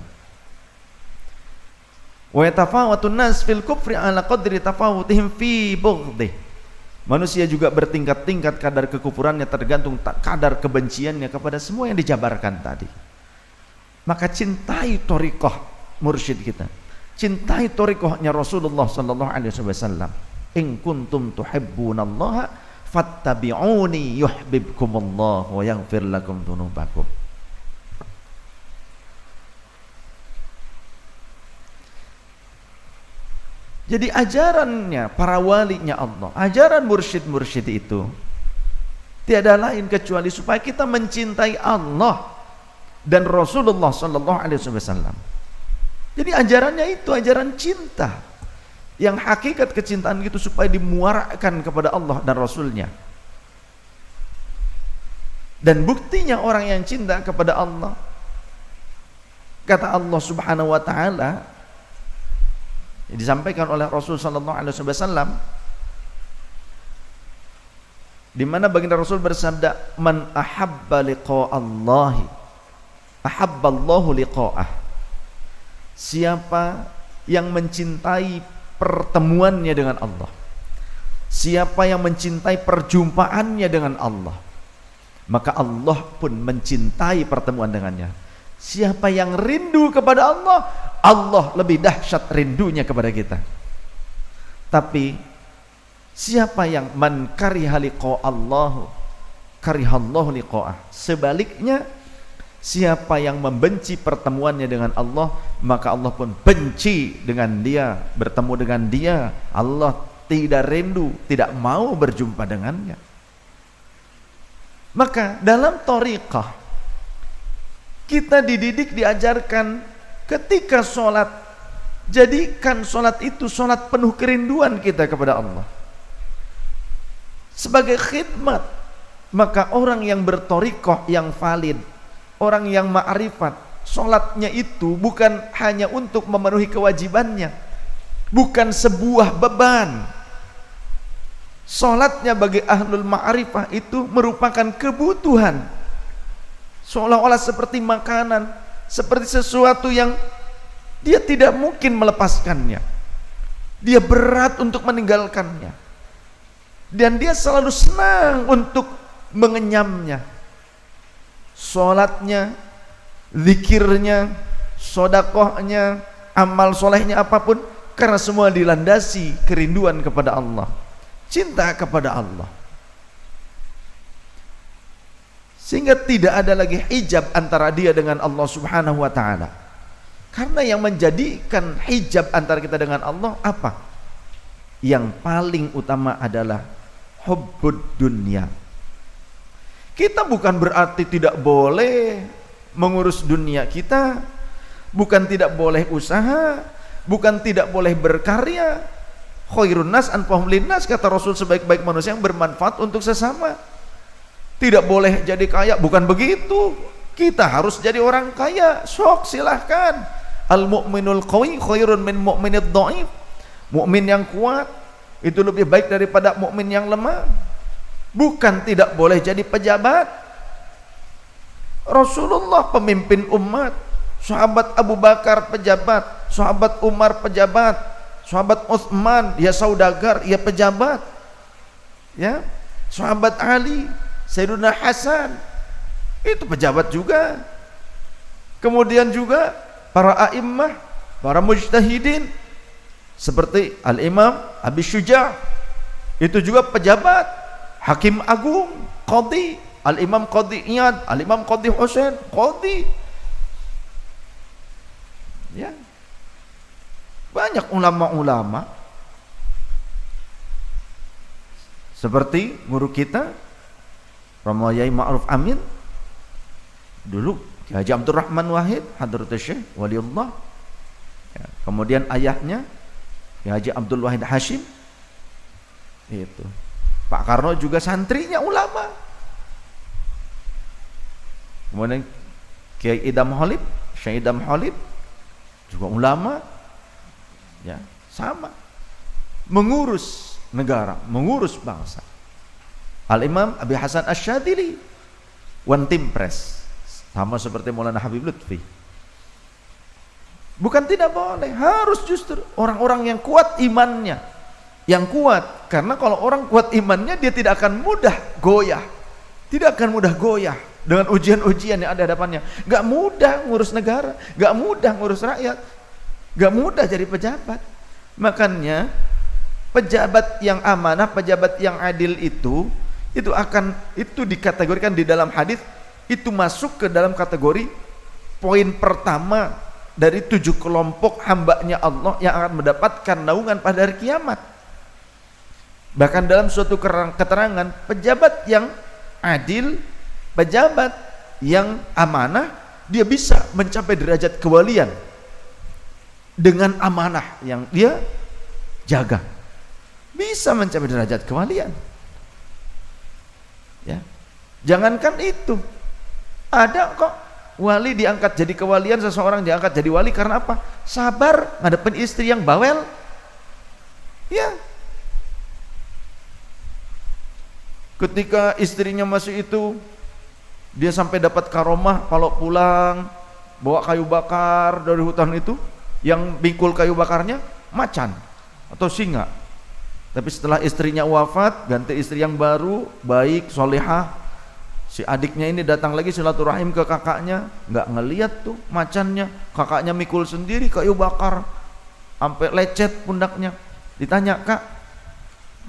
Wa yatafawatun nas fil kufri ala qadri tafawutihim fi bughdhi. Manusia juga bertingkat-tingkat kadar kekufurannya tergantung kadar kebenciannya kepada semua yang dijabarkan tadi. Maka cintai thariqah mursyid kita, cintai thariqahnya Rasulullah sallallahu alaihi wasallam. In kuntum tuhibbunallaha fattabi'uni yuhibbukumullah wa yaghfir lakum dzunubakum. Jadi ajarannya para walinya Allah, ajaran mursyid-mursyid itu tiada lain kecuali supaya kita mencintai Allah dan Rasulullah sallallahu alaihi wasallam. Jadi ajarannya itu ajaran cinta, yang hakikat kecintaan itu supaya dimuarakan kepada Allah dan Rasulnya. Dan buktinya orang yang cinta kepada Allah, kata Allah Subhanahu wa taala, disampaikan oleh Rasul sallallahu alaihi wasallam, di mana baginda Rasul bersabda, man ahabba liqa'allahi ahabballahu liqa'ah. Siapa yang mencintai pertemuannya dengan Allah, siapa yang mencintai perjumpaannya dengan Allah, maka Allah pun mencintai pertemuan dengannya. Siapa yang rindu kepada Allah, Allah lebih dahsyat rindunya kepada kita. Tapi Siapa yang man kariha liqa Allah karihallahu liqa'ah. Sebaliknya, siapa yang membenci pertemuannya dengan Allah, maka Allah pun benci dengan dia, bertemu dengan dia. Allah tidak rindu, tidak mau berjumpa dengannya. Maka dalam thariqah kita dididik, diajarkan ketika sholat, jadikan sholat itu sholat penuh kerinduan kita kepada Allah sebagai khidmat. Maka orang yang berthariqah yang valid, orang yang ma'rifat, sholatnya itu bukan hanya untuk memenuhi kewajibannya, bukan sebuah beban. Sholatnya bagi ahlul ma'rifah itu merupakan kebutuhan, seolah-olah seperti makanan, seperti sesuatu yang dia tidak mungkin melepaskannya, dia berat untuk meninggalkannya, dan dia selalu senang untuk mengenyamnya. Sholatnya, zikirnya, sodakohnya, amal solehnya apapun, karena semua dilandasi kerinduan kepada Allah, cinta kepada Allah. Sehingga tidak ada lagi hijab antara dia dengan Allah Subhanahu wa ta'ala. Karena yang menjadikan hijab antara kita dengan Allah apa? Yang paling utama adalah hubbud dunya. Kita bukan berarti tidak boleh mengurus dunia kita, bukan tidak boleh usaha, bukan tidak boleh berkarya. Khairun nas anfa'uhum linnas, kata Rasul, sebaik-baik manusia yang bermanfaat untuk sesama. Tidak boleh jadi kaya, bukan begitu. Kita harus jadi orang kaya, sok silahkan. Al mu'minul qawi khairun min mu'minid dhaif. Mukmin yang kuat itu lebih baik daripada mukmin yang lemah. Bukan tidak boleh jadi pejabat. Rasulullah pemimpin umat, sahabat Abu Bakar pejabat, sahabat Umar pejabat, sahabat Utsman dia saudagar, ia pejabat, ya, sahabat Ali, Sayyidina Hasan itu pejabat juga. Kemudian juga para a'immah, para mujtahidin seperti Al-Imam Abi Syuja' itu juga pejabat, hakim agung, qadhi, Al-Imam Qadhi Iyad, Al-Imam Qadhi Husain, qadhi, ya, banyak ulama-ulama seperti guru kita Romo Yai Ma'ruf Amin dulu, Ki Haji Abdurrahman Wahid Hadratus Syekh Waliullah, ya, kemudian ayahnya Ki Haji Abdul Wahid Hashim, itu Pak Karno juga santrinya ulama. Kemudian Kiai Idam Holib, Syekh Idam Holib juga ulama, ya, sama mengurus negara, mengurus bangsa. Al-Imam Abi Hasan Asy-Syadzili One Team Press, sama seperti Maulana Habib Lutfi. Bukan tidak boleh, harus justru orang-orang yang kuat imannya, yang kuat. Karena kalau orang kuat imannya, dia tidak akan mudah goyah, tidak akan mudah goyah dengan ujian-ujian yang ada hadapannya. Gak mudah ngurus negara, gak mudah ngurus rakyat, gak mudah jadi pejabat. Makanya pejabat yang amanah, pejabat yang adil itu dikategorikan di dalam hadis, itu masuk ke dalam kategori poin pertama dari 7 kelompok hambanya Allah yang akan mendapatkan naungan pada hari kiamat. Bahkan dalam suatu keterangan, pejabat yang adil, pejabat yang amanah, dia bisa mencapai derajat kewalian dengan amanah yang dia jaga, bisa mencapai derajat kewalian, ya. Jangankan itu, ada kok wali diangkat jadi kewalian, seseorang diangkat jadi wali karena apa? Sabar ngadepin istri yang bawel, ya. Ketika istrinya masih itu, dia sampai dapat karomah kalau pulang bawa kayu bakar dari hutan itu, yang bingkul kayu bakarnya macan atau singa. Tapi setelah istrinya wafat, ganti istri yang baru, baik, solehah. Si adiknya ini datang lagi silaturahim ke kakaknya, nggak ngelihat tuh macannya, kakaknya mikul sendiri kayu bakar sampai lecet pundaknya. Ditanya, "Kak,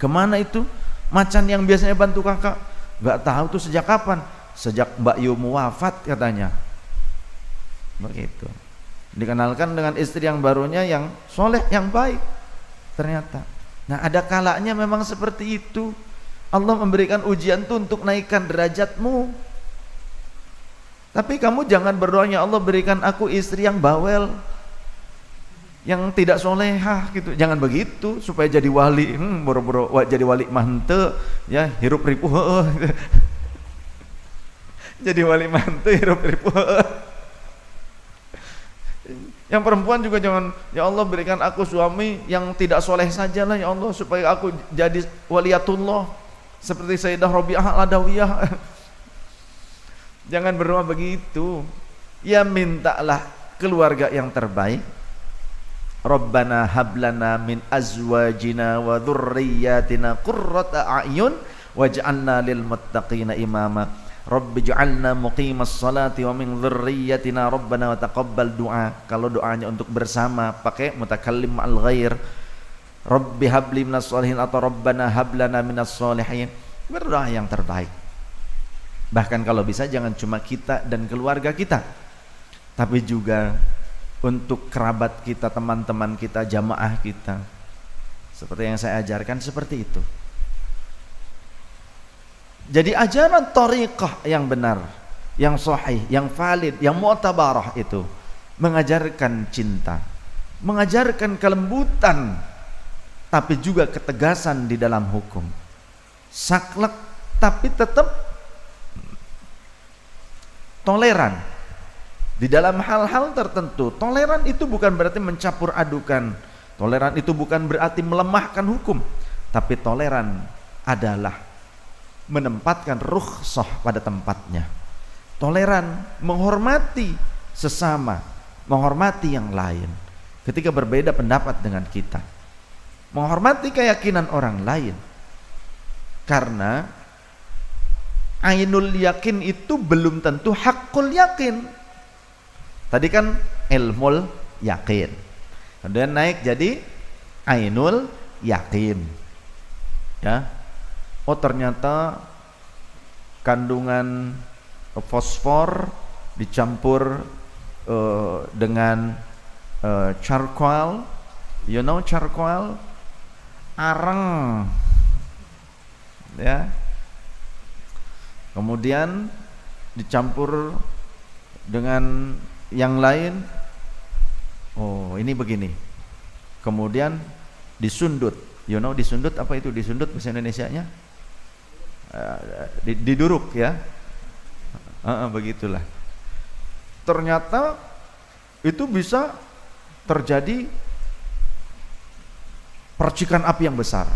Kemana itu macan yang biasanya bantu kakak? Gak tahu tuh sejak kapan. Sejak Mbak Yumu wafat katanya. Begitu. Dikenalkan dengan istri yang barunya yang soleh, yang baik ternyata. Nah, ada kalanya memang seperti itu. Allah memberikan ujian itu untuk naikkan derajatmu. Tapi kamu jangan berdoa, ya Allah berikan aku istri yang bawel, yang tidak solehah gitu. Jangan begitu supaya jadi wali. Boro-boro jadi wali mante ya, hirup ripuh. Jadi wali mante hirup ripuh. Yang perempuan juga jangan, ya Allah berikan aku suami yang tidak soleh saja lah ya Allah, supaya aku jadi waliyatullah seperti Sayyidah Rabi'ah al-Adawiyah. Jangan berdoa begitu. Ya mintalah keluarga yang terbaik. Rabbana hablana min azwajina wa dhurriyyatina qurrata a'yun waj'alna lil muttaqina imama. Rabbi ja'alna muqimas salati wa min dhurriyyatina rabbana wa taqabbal du'a. Kalau doanya untuk bersama pakai mutakallim ma'al ghair. Rabbi habli minas sholihin atau Rabbana hablana minas sholihin. Berdoa yang terbaik. Bahkan kalau bisa jangan cuma kita dan keluarga kita, tapi juga untuk kerabat kita, teman-teman kita, jamaah kita. Seperti yang saya ajarkan seperti itu. Jadi ajaran thariqah yang benar, yang sahih, yang valid, yang mu'tabarah itu mengajarkan cinta, mengajarkan kelembutan, tapi juga ketegasan di dalam hukum. Saklek tapi tetap toleran di dalam hal-hal tertentu. Toleran itu bukan berarti mencampur adukan. Toleran itu bukan berarti melemahkan hukum, tapi toleran adalah menempatkan rukhsah pada tempatnya. Toleran menghormati sesama, menghormati yang lain ketika berbeda pendapat dengan kita, menghormati keyakinan orang lain. Karena ainul yakin itu belum tentu hakul yakin. Tadi kan ilmul yakin, kemudian naik jadi ainul yakin ya. Oh ternyata kandungan fosfor dicampur dengan charcoal, you know charcoal, arang ya, kemudian dicampur dengan yang lain. Oh ini begini, kemudian disundut, you know disundut apa itu disundut bahasa Indonesianya? Diduruk ya, begitulah. Ternyata itu bisa terjadi percikan api yang besar.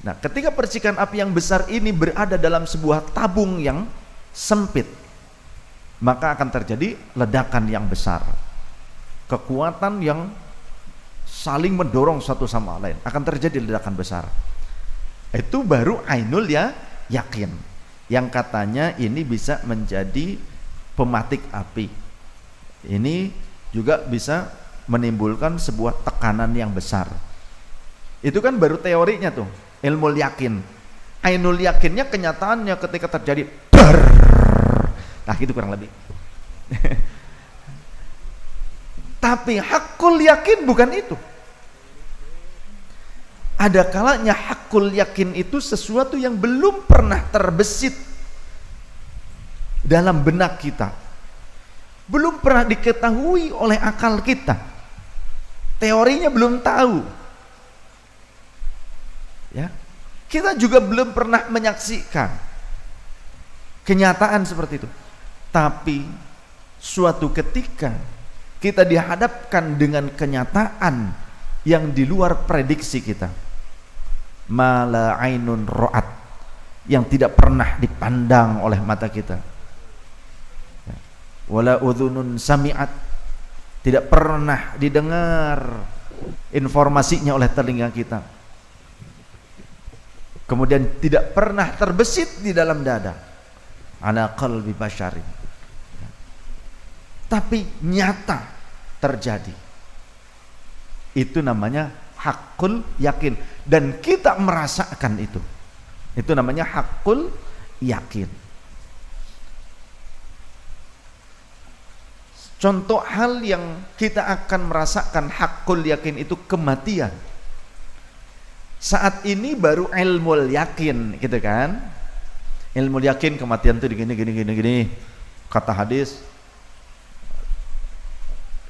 Nah, ketika percikan api yang besar ini berada dalam sebuah tabung yang sempit, maka akan terjadi ledakan yang besar. Kekuatan yang saling mendorong satu sama lain, akan terjadi ledakan besar. Itu baru ainul yakin, yang katanya ini bisa menjadi pematik api. Ini juga bisa menimbulkan sebuah tekanan yang besar. Itu kan baru teorinya tuh, ilmu yakin. Ainul yakinnya kenyataannya ketika terjadi nah gitu kurang lebih. Tapi hakul yakin bukan itu. Ada kalanya hakul yakin itu sesuatu yang belum pernah terbesit dalam benak kita, belum pernah diketahui oleh akal kita, teorinya belum tahu ya. Kita juga belum pernah menyaksikan kenyataan seperti itu. Tapi suatu ketika kita dihadapkan dengan kenyataan yang di luar prediksi kita, mala ainun ro'at, yang tidak pernah dipandang oleh mata kita, wala udhunun sami'at, tidak pernah didengar informasinya oleh telinga kita, kemudian tidak pernah terbesit di dalam dada, ala qalbi basyarin, tapi nyata terjadi. Itu namanya hakul yakin. dan kita merasakan itu. Itu namanya hakul yakin. Contoh hal yang kita akan merasakan hakul yakin itu kematian. Saat ini baru ilmu yakin, gitu kan? Ilmu yakin kematian itu gini. Kata hadis,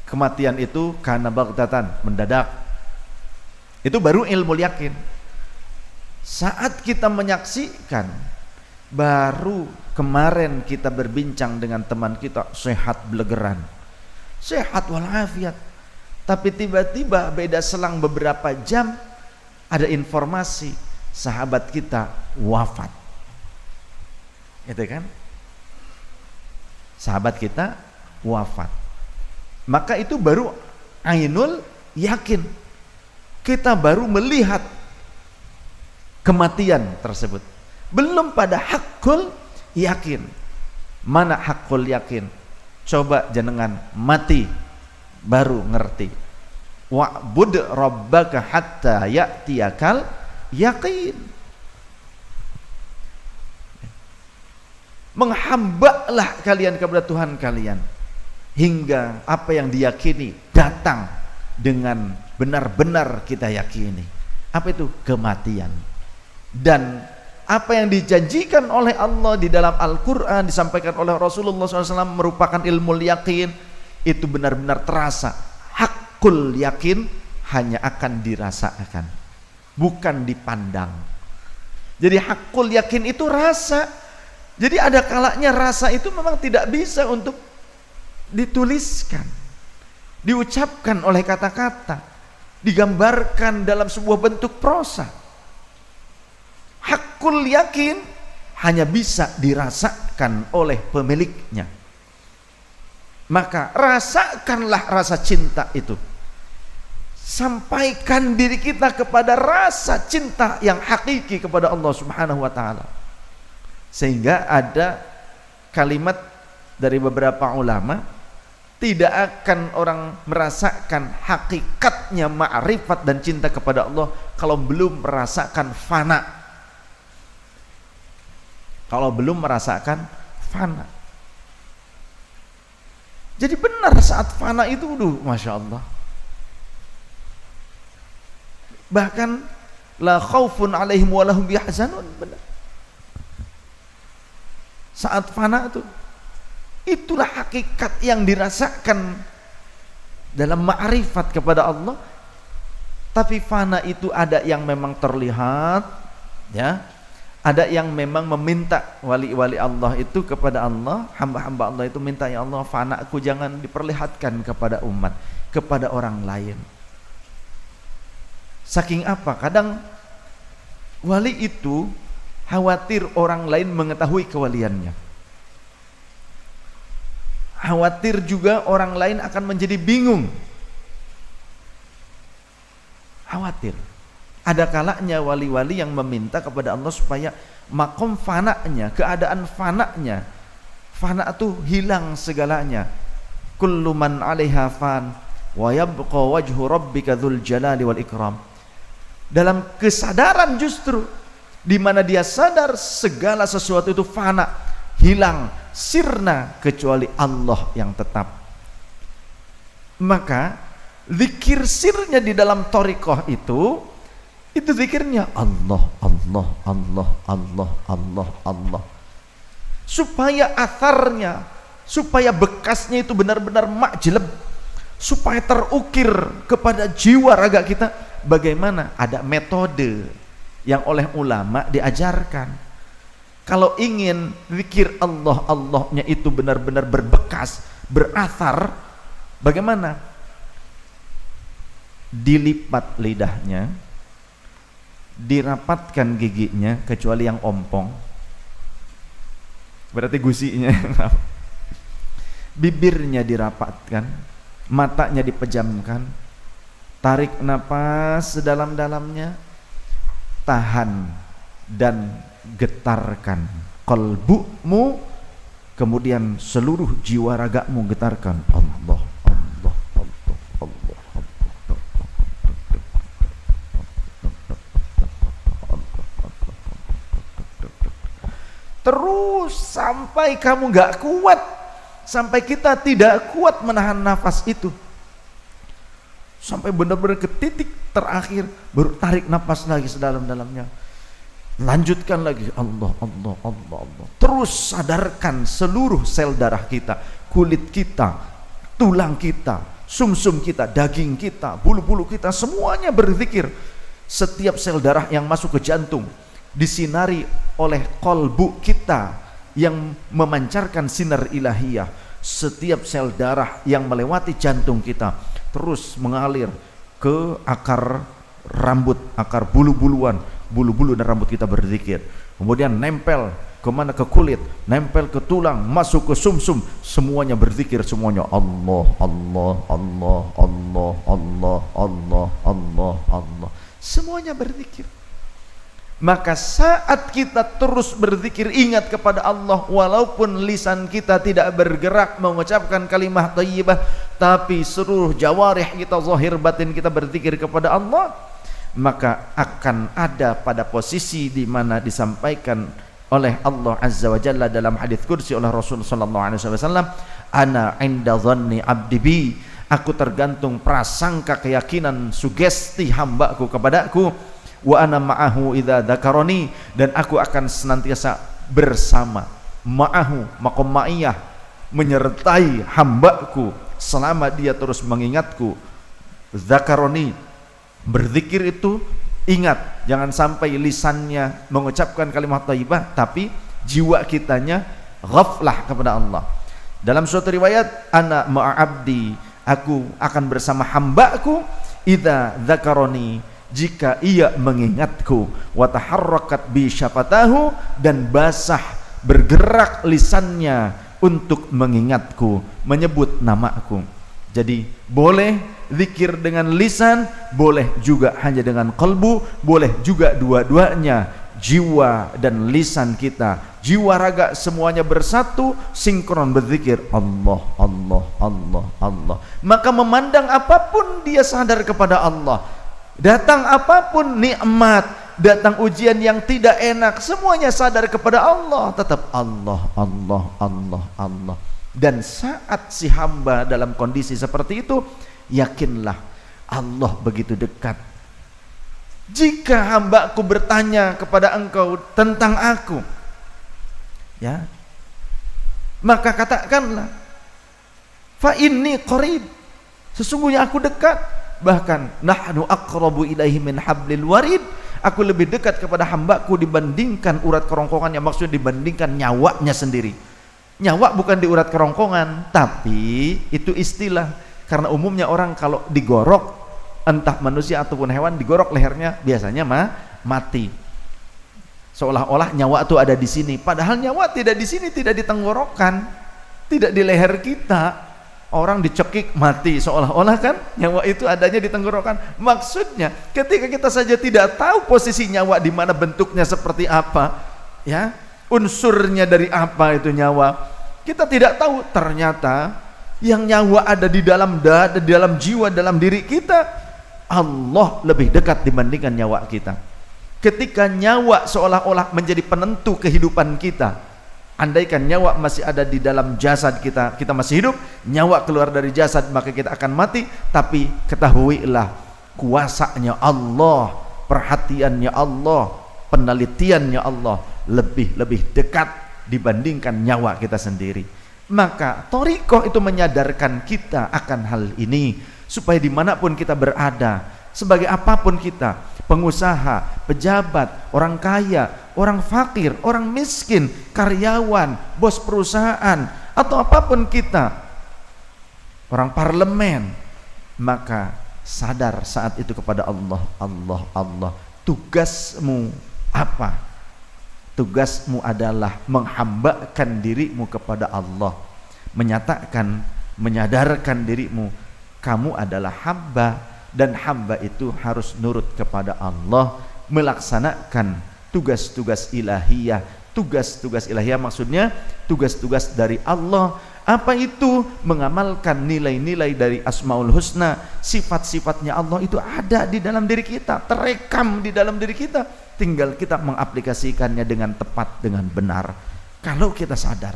kematian itu kana baghtatan, mendadak. Itu baru ilmu yakin. Saat kita menyaksikan, baru kemarin kita berbincang dengan teman kita sehat belegeran, sehat walafiat, tapi tiba-tiba beda selang beberapa jam ada informasi sahabat kita wafat, gitu kan? Sahabat kita wafat, maka itu baru ainul yakin. Kita baru melihat kematian tersebut, belum pada hakul yakin. Mana hakul yakin? Coba jenengan mati baru ngerti. Wa'bud rabbaka hatta ya'tiyakal yaqin. Menghambalah kalian kepada Tuhan kalian hingga apa yang diyakini datang dengan benar-benar kita yakini. Apa itu? Kematian. Dan apa yang dijanjikan oleh Allah di dalam Al-Quran, disampaikan oleh Rasulullah SAW merupakan ilmu yakin, itu benar-benar terasa. Hakul yakin hanya akan dirasakan, bukan dipandang. Jadi hakul yakin itu rasa. Jadi ada kalanya rasa itu memang tidak bisa untuk dituliskan, diucapkan oleh kata-kata, digambarkan dalam sebuah bentuk prosa. Hakul yakin hanya bisa dirasakan oleh pemiliknya. Maka rasakanlah rasa cinta itu. Sampaikan diri kita kepada rasa cinta yang hakiki kepada Allah Subhanahu wa taala. Sehingga ada kalimat dari beberapa ulama, tidak akan orang merasakan hakikatnya ma'rifat dan cinta kepada Allah kalau belum merasakan fana. Kalau belum merasakan fana. Jadi benar saat fana itu, Masya Allah. Bahkan la khaufun alaihim wa lahum yahzanun, benar. Saat fana itu, itulah hakikat yang dirasakan dalam ma'rifat kepada Allah. Tapi fana itu ada yang memang terlihat, ya. Ada yang memang meminta wali-wali Allah itu kepada Allah, hamba-hamba Allah itu minta, ya Allah, fanaku jangan diperlihatkan kepada umat, kepada orang lain. Saking apa? Kadang wali itu khawatir orang lain mengetahui kewaliannya. Khawatir juga orang lain akan menjadi bingung. Khawatir. Ada kalanya wali-wali yang meminta kepada Allah supaya makom fananya, keadaan fananya, fana itu hilang segalanya. Kullu man 'alaiha fan wa yabqa wajhu rabbika dzul jalali wal ikram. Dalam kesadaran justru di mana dia sadar segala sesuatu itu fana, hilang, sirna kecuali Allah yang tetap. Maka zikir sirnya di dalam thariqah itu zikirnya Allah, Allah, Allah, Allah, Allah, Allah. Supaya atharnya, supaya bekasnya itu benar-benar makjeleb, supaya terukir kepada jiwa raga kita. Bagaimana? Ada metode yang oleh ulama diajarkan. Kalau ingin zikir Allah, Allahnya itu benar-benar berbekas, berathar, bagaimana? Dilipat lidahnya, dirapatkan giginya kecuali yang ompong, berarti gusinya, bibirnya dirapatkan, matanya dipejamkan, tarik napas sedalam-dalamnya, tahan dan getarkan qalbumu, kemudian seluruh jiwa ragamu getarkan Allah, Allah, Allah, Allah, Allah. terus sampai kamu gak kuat, sampai kita tidak kuat menahan nafas itu, sampai benar-benar ke titik terakhir, baru tarik nafas lagi sedalam-dalamnya, lanjutkan lagi, Allah, Allah, Allah, Allah. Terus sadarkan seluruh sel darah kita, kulit kita, tulang kita, sumsum kita, daging kita, bulu-bulu kita, semuanya berzikir. Setiap sel darah yang masuk ke jantung disinari oleh kolbu kita yang memancarkan sinar ilahiyah. Setiap sel darah yang melewati jantung kita terus mengalir ke akar rambut, akar bulu-buluan, bulu-bulu dan rambut kita berzikir. Kemudian nempel kemana? Ke kulit, nempel ke tulang, masuk ke sumsum, semuanya berzikir, semuanya Allah, Allah, Allah, Allah, Allah, Allah, Allah, Allah, semuanya berzikir. Maka saat kita terus berzikir, ingat kepada Allah, walaupun lisan kita tidak bergerak mengucapkan kalimah thayyibah, tapi seluruh jawarih kita, zahir batin kita berzikir kepada Allah, maka akan ada pada posisi di mana disampaikan oleh Allah Azza wa Jalla dalam hadis qudsi oleh Rasul sallallahu alaihi wasallam, ana inda dhanni abdi bi, aku tergantung prasangka, keyakinan, sugesti hambaku kepadaku. Wa ana ma'ahu idza dzakarani, dan aku akan senantiasa bersama, ma'ahu, maqam ma'iyah, menyertai hambaku selama dia terus mengingatku. Dzakarani, berzikir itu ingat, jangan sampai lisannya mengucapkan kalimat thayyibah tapi jiwa kitanya ghaflah kepada Allah. Dalam suatu riwayat, ana ma'abdi, aku akan bersama hambaku, idza dzakarani, jika ia mengingatku, wa taharrakat bi syafatahu, dan basah bergerak lisannya untuk mengingatku, menyebut namaku. Jadi boleh zikir dengan lisan, boleh juga hanya dengan qalbu, boleh juga dua-duanya, jiwa dan lisan kita, jiwa raga semuanya bersatu, sinkron berzikir Allah, Allah, Allah, Allah. Maka memandang apapun dia sadar kepada Allah. Datang apapun nikmat, datang ujian yang tidak enak, semuanya sadar kepada Allah, tetap Allah, Allah, Allah, Allah. Dan saat si hamba dalam kondisi seperti itu, yakinlah Allah begitu dekat. Jika hambaku bertanya kepada engkau tentang aku, ya, maka katakanlah, fa inni qarib, sesungguhnya aku dekat. Bahkan nahnu aqrabu ilaihi min hablil warid, aku lebih dekat kepada hambaku dibandingkan urat kerongkongannya, maksudnya dibandingkan nyawanya sendiri. Nyawa bukan di urat kerongkongan, tapi itu istilah, karena umumnya orang kalau digorok, entah manusia ataupun hewan, digorok lehernya biasanya mati, seolah-olah nyawa itu ada di sini, padahal nyawa tidak di sini, tidak di tenggorokan, tidak di leher kita. Orang dicekik mati, seolah-olah kan nyawa itu adanya di tenggorokan. Maksudnya ketika kita saja tidak tahu posisi nyawa di mana, bentuknya seperti apa, ya, unsurnya dari apa itu nyawa, kita tidak tahu. Ternyata yang nyawa ada di dalam dada, di dalam jiwa, dalam diri kita, Allah lebih dekat dibandingkan nyawa kita. Ketika nyawa seolah-olah menjadi penentu kehidupan kita, andaikan nyawa masih ada di dalam jasad kita, kita masih hidup, nyawa keluar dari jasad maka kita akan mati. Tapi ketahuilah, kuasanya Allah, perhatiannya Allah, penelitiannya Allah lebih dekat dibandingkan nyawa kita sendiri. Maka thariqah itu menyadarkan kita akan hal ini, supaya dimanapun kita berada, sebagai apapun kita, pengusaha, pejabat, orang kaya, orang fakir, orang miskin, karyawan, bos perusahaan, atau apapun kita, orang parlemen, maka sadar saat itu kepada Allah, Allah, Allah. Tugasmu apa? Tugasmu adalah menghambakan dirimu kepada Allah, menyatakan, menyadarkan dirimu, kamu adalah hamba, dan hamba itu harus nurut kepada Allah, melaksanakan tugas-tugas ilahiyah. Tugas-tugas ilahiyah maksudnya tugas-tugas dari Allah. Apa itu? Mengamalkan nilai-nilai dari Asmaul Husna, sifat-sifatnya Allah itu ada di dalam diri kita, terekam di dalam diri kita, tinggal kita mengaplikasikannya dengan tepat, dengan benar. Kalau kita sadar,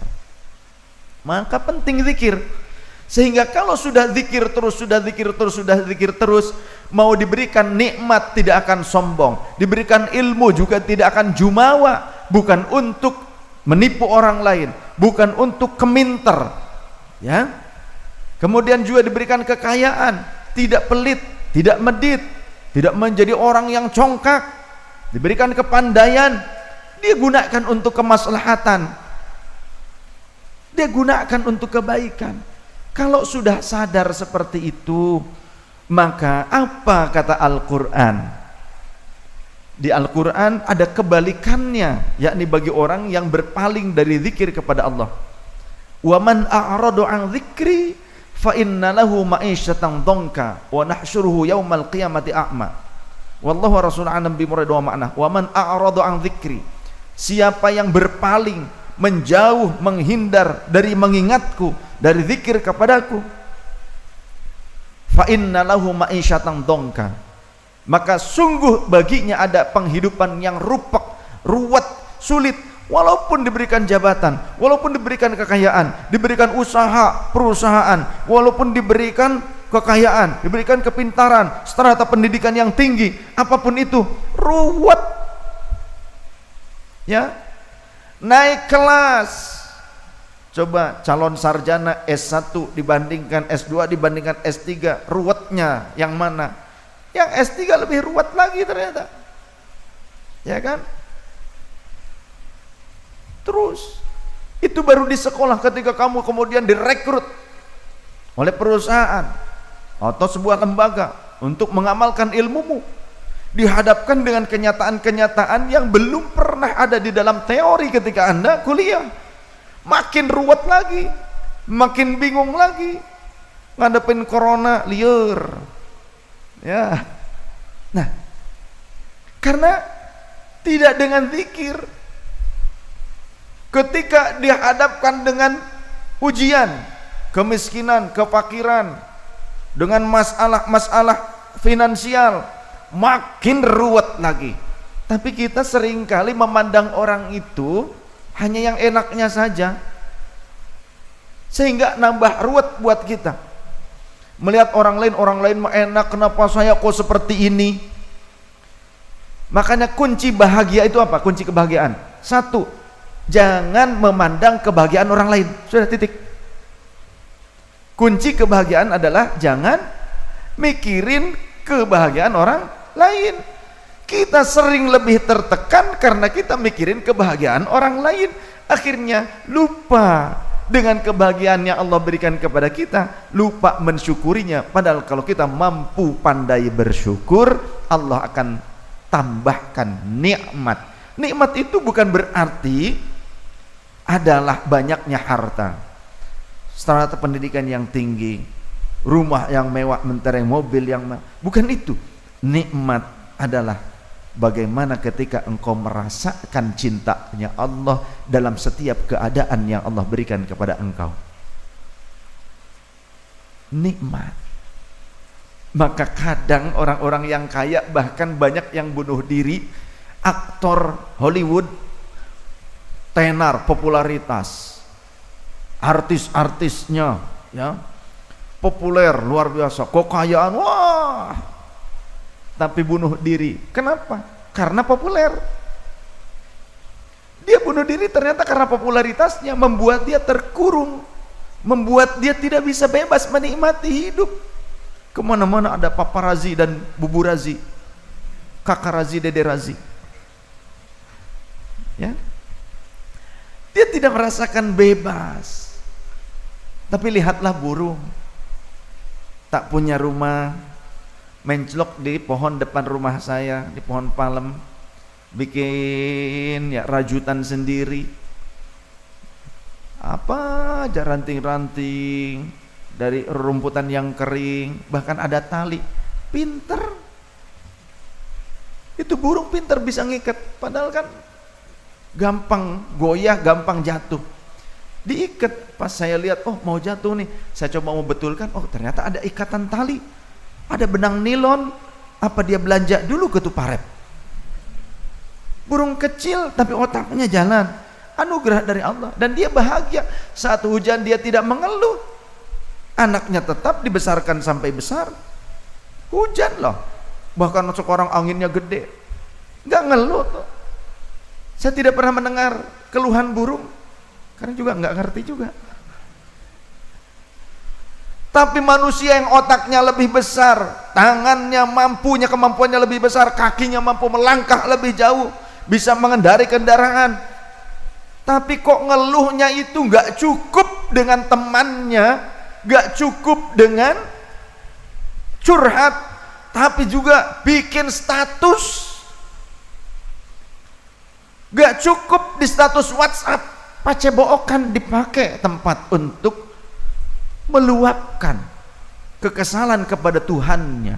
maka penting zikir. Sehingga kalau sudah zikir terus, mau diberikan nikmat tidak akan sombong, diberikan ilmu juga tidak akan jumawa, bukan untuk menipu orang lain, bukan untuk keminter, ya. Kemudian juga diberikan kekayaan, tidak pelit, tidak medit, tidak menjadi orang yang congkak, diberikan kepandaian, dia gunakan untuk kemaslahatan, dia gunakan untuk kebaikan. Kalau sudah sadar seperti itu, maka apa kata Al-Quran? Di Al-Quran ada kebalikannya, yakni bagi orang yang berpaling dari zikir kepada Allah. Wa man a'radu an dzikri fa inna lahu ma'isyatan dhanka wa nahsyuruhu yaumal qiyamati a'ma. Wallahu wa rasul a'lam bi murad wa ma'nah. Wa man a'radu an dzikri, siapa yang berpaling, menjauh, menghindar dari mengingatku, dari zikir kepadaku, fa inna lahu ma'isyatan dhanka, maka sungguh baginya ada penghidupan yang ruwet, sulit. Walaupun diberikan jabatan, walaupun diberikan kekayaan, diberikan usaha, perusahaan, walaupun diberikan kekayaan, diberikan kepintaran, strata pendidikan yang tinggi, apapun itu, ruwet, ya. Naik kelas, coba calon sarjana S1 dibandingkan S2 dibandingkan S3, ruwetnya yang mana? Yang S3 lebih ruwet lagi ternyata, ya kan? Terus itu baru di sekolah. Ketika kamu kemudian direkrut oleh perusahaan atau sebuah lembaga untuk mengamalkan ilmumu, dihadapkan dengan kenyataan-kenyataan yang belum pernah ada di dalam teori ketika Anda kuliah. Makin ruwet lagi, makin bingung lagi, ngadepin corona liur, ya. Nah, karena tidak dengan zikir, ketika dihadapkan dengan ujian, kemiskinan, kefakiran, dengan masalah-masalah finansial, makin ruwet lagi. Tapi kita seringkali memandang orang itu hanya yang enaknya saja, sehingga nambah ruwet buat kita. Melihat orang lain mah enak, kenapa saya kok seperti ini? Makanya kunci bahagia itu apa? Kunci kebahagiaan, satu, jangan memandang kebahagiaan orang lain. Sudah, titik. Kunci kebahagiaan adalah jangan mikirin kebahagiaan orang lain. Kita sering lebih tertekan karena kita mikirin kebahagiaan orang lain, akhirnya lupa dengan kebahagiaan yang Allah berikan kepada kita, lupa mensyukurinya. Padahal kalau kita mampu pandai bersyukur, Allah akan tambahkan nikmat. Nikmat itu bukan berarti adalah banyaknya harta, strata pendidikan yang tinggi, rumah yang mewah, mentereng mobil yang mewah. Bukan itu. Nikmat adalah bagaimana ketika engkau merasakan cintanya Allah dalam setiap keadaan yang Allah berikan kepada engkau. Nikmat. Maka kadang orang-orang yang kaya, bahkan banyak yang bunuh diri, aktor Hollywood, tenar popularitas, artis-artisnya, ya, populer luar biasa, kekayaan, wah, tapi bunuh diri. Kenapa? Karena populer. Dia bunuh diri ternyata karena popularitasnya membuat dia terkurung, membuat dia tidak bisa bebas menikmati hidup. Kemana-mana ada paparazi dan buburazi, kakarazi, dederazi, ya. Dia tidak merasakan bebas. Tapi lihatlah burung, tak punya rumah, menclok di pohon depan rumah saya, di pohon palem, bikin ya rajutan sendiri, apa aja, ranting-ranting dari rumputan yang kering, bahkan ada tali. Pinter itu burung, pinter bisa ngikat, padahal kan gampang goyah, gampang jatuh. Diikat. Pas saya lihat, oh mau jatuh nih, saya coba mau betulkan, oh ternyata ada ikatan tali, ada benang nilon. Apa dia belanja dulu ke Tuparep? Burung kecil tapi otaknya jalan. anugerah dari Allah, dan dia bahagia. Saat hujan dia tidak mengeluh, anaknya tetap dibesarkan sampai besar. Hujan loh, bahkan sekarang anginnya gede, nggak ngeluh tuh. Saya tidak pernah mendengar keluhan burung, karena juga nggak ngerti juga. Tapi manusia yang otaknya lebih besar, tangannya mampunya, kemampuannya lebih besar, kakinya mampu melangkah lebih jauh, bisa mengendari kendaraan, tapi kok ngeluhnya itu nggak cukup dengan temannya, nggak cukup dengan curhat, tapi juga bikin status. Nggak cukup di status WhatsApp, pacebokan dipakai tempat untuk meluapkan kekesalan kepada Tuhannya.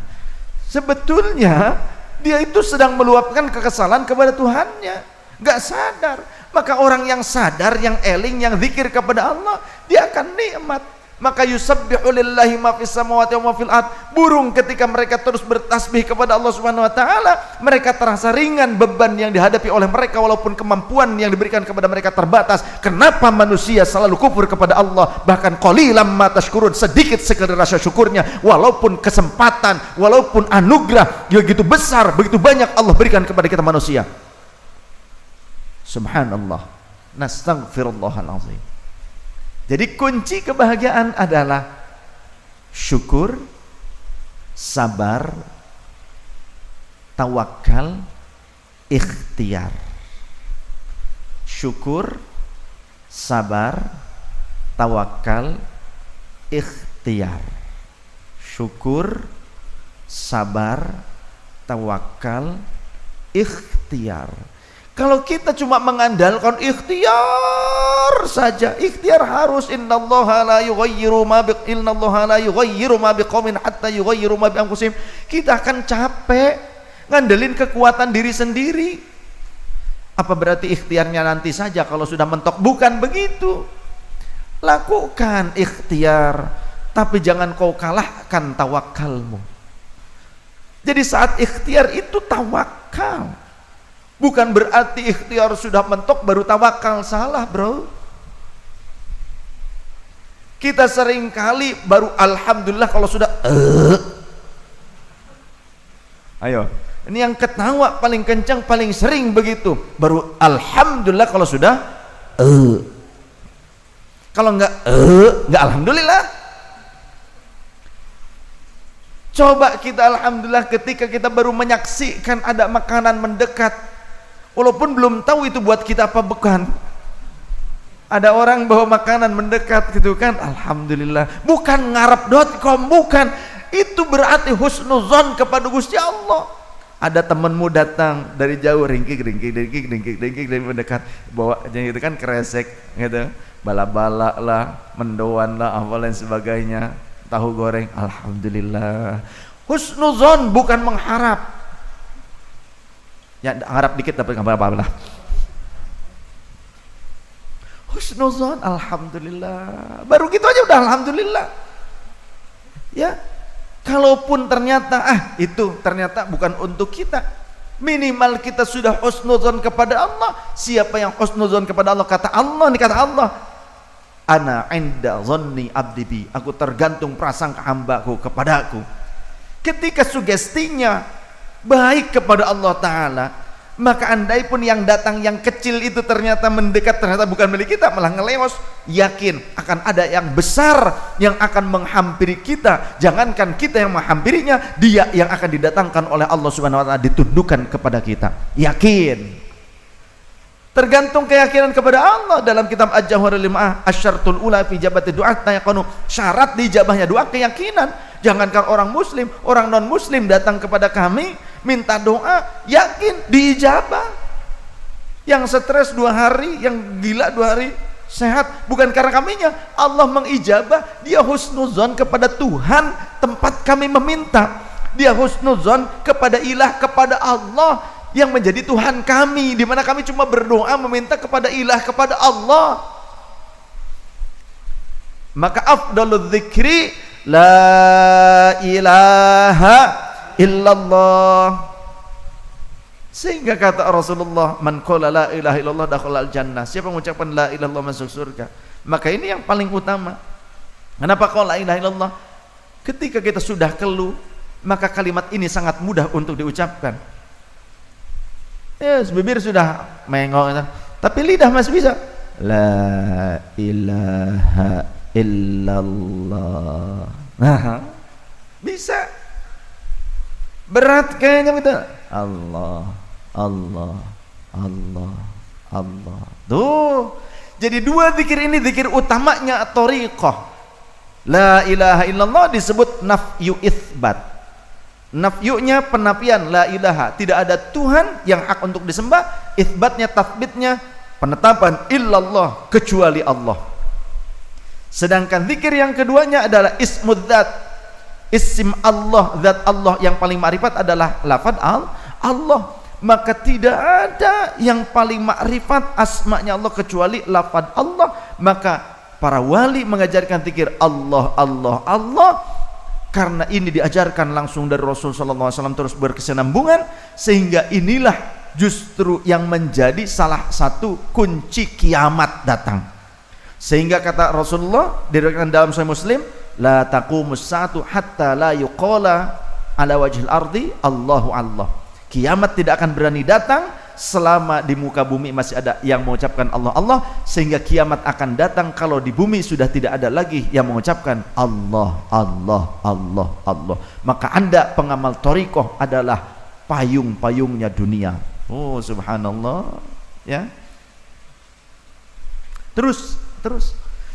Sebetulnya dia itu sedang meluapkan kekesalan kepada Tuhannya, nggak sadar. Maka orang yang sadar, yang eling, yang zikir kepada Allah, dia akan nikmat. Maka yusabbihu lillahi ma fis samawati wa ma fil ard. Burung ketika mereka terus bertasbih kepada Allah Subhanahu wa taala, mereka terasa ringan beban yang dihadapi oleh mereka, walaupun kemampuan yang diberikan kepada mereka terbatas. Kenapa manusia selalu kufur kepada Allah? Bahkan qalilam ma tashkurun, sedikit sekali rasa syukurnya, walaupun kesempatan, walaupun anugerah begitu besar, begitu banyak Allah berikan kepada kita manusia. Subhanallah. Nastaghfirullahal azim. Jadi kunci kebahagiaan adalah syukur, sabar, tawakal, ikhtiar. Syukur, sabar, tawakal, ikhtiar. Syukur, sabar, tawakal, ikhtiar. Kalau kita cuma mengandalkan ikhtiar saja, ikhtiar harus, innallaha la yughayyiru ma biqaumin hatta yughayyiru ma bi anfusihim. Kita akan capek ngandelin kekuatan diri sendiri. Apa berarti ikhtiarnya nanti saja kalau sudah mentok? Bukan begitu. Lakukan ikhtiar, tapi jangan kau kalahkan tawakalmu. Jadi saat ikhtiar itu tawakal. Bukan berarti ikhtiar sudah mentok baru tawakal. Salah, bro. Kita sering kali baru alhamdulillah kalau sudah ayo, ini yang ketawa paling kencang, paling sering begitu. Baru alhamdulillah kalau sudah kalau enggak alhamdulillah. Coba kita alhamdulillah ketika kita baru menyaksikan ada makanan mendekat, walaupun belum tahu itu buat kita apa bukan. Ada orang bawa makanan mendekat gitu kan, alhamdulillah. Bukan ngarep.com, bukan. Itu berarti husnuzon kepada Gusti Allah. Ada temanmu datang dari jauh, ringkik dari mendekat, bawa gitu kan, kresek gitu, bala-bala lah, mendoan lah, apa lain sebagainya, tahu goreng, alhamdulillah. Husnuzon, bukan mengharap. Ya harap dikit tapi nggak apa-apa lah. Husnuzon, alhamdulillah. Baru gitu aja udah alhamdulillah. Ya, kalaupun ternyata itu ternyata bukan untuk kita, minimal kita sudah husnuzon kepada Allah. Siapa yang husnuzon kepada Allah? Kata Allah, nih kata Allah, ana inda dhanni abdi bi, aku tergantung prasangka hambaku kepadaku. Ketika sugestinya baik kepada Allah Ta'ala, maka andai pun yang datang yang kecil itu ternyata mendekat, ternyata bukan milik kita, malah ngelewos, yakin akan ada yang besar yang akan menghampiri kita. Jangankan kita yang menghampirinya, dia yang akan didatangkan oleh Allah Subhanahu wa Ta'ala, ditundukkan kepada kita. Yakin. Tergantung keyakinan kepada Allah. Dalam kitab Al-Jawharul Lim'ah, asyartul ula fi ijabati du'a tayaqanu, syarat diijabahnya doa keyakinan. Jangankan orang muslim, orang non muslim datang kepada kami minta doa, yakin diijabah. Yang stres 2 hari, yang gila 2 hari sehat, bukan karena kaminya, Allah mengijabah. Dia husnuzon kepada Tuhan tempat kami meminta. Dia husnuzon kepada ilah, kepada Allah yang menjadi Tuhan kami, di mana kami cuma berdoa meminta kepada ilah, kepada Allah. Maka afdalul dzikri la ilaha illallah. Sehingga kata Rasulullah, man qala la ilaha illallah dakhala al-jannah. Siapa mengucapkan la ilaha illallah masuk surga. Maka ini yang paling utama. Kenapa qala la ilaha illallah? Ketika kita sudah keluh, maka kalimat ini sangat mudah untuk diucapkan. Bibir sudah mengong, tapi lidah masih bisa. La ilaha illallah. Nah, bisa. Berat kayaknya betul. Allah, Allah, Allah, Allah. Tuh. Jadi dua zikir ini zikir utamanya thariqah. La ilaha illallah disebut nafyu itsbat. Nafyunya penafian la ilaha, tidak ada Tuhan yang hak untuk disembah. Itsbatnya tatsbitnya penetapan illallah, kecuali Allah. Sedangkan zikir yang keduanya adalah ismud dzat. Isim Allah, zat Allah yang paling ma'rifat adalah lafaz Allah. Maka tidak ada yang paling ma'rifat asma'nya Allah kecuali lafaz Allah. Maka para wali mengajarkan zikir Allah, Allah, Allah, karena ini diajarkan langsung dari Rasul sallallahu alaihi wasallam, terus berkesinambungan, sehingga inilah justru yang menjadi salah satu kunci kiamat datang. Sehingga kata Rasulullah diriwayatkan dalam Sahih Muslim, la taqumus saatu hatta la yuqala ala wajhil ardi Allahu Allah. Kiamat tidak akan berani datang selama di muka bumi masih ada yang mengucapkan Allah Allah, sehingga kiamat akan datang kalau di bumi sudah tidak ada lagi yang mengucapkan Allah Allah Allah Allah. Maka Anda pengamal thariqah adalah payung-payungnya dunia. Oh subhanallah, ya. Terus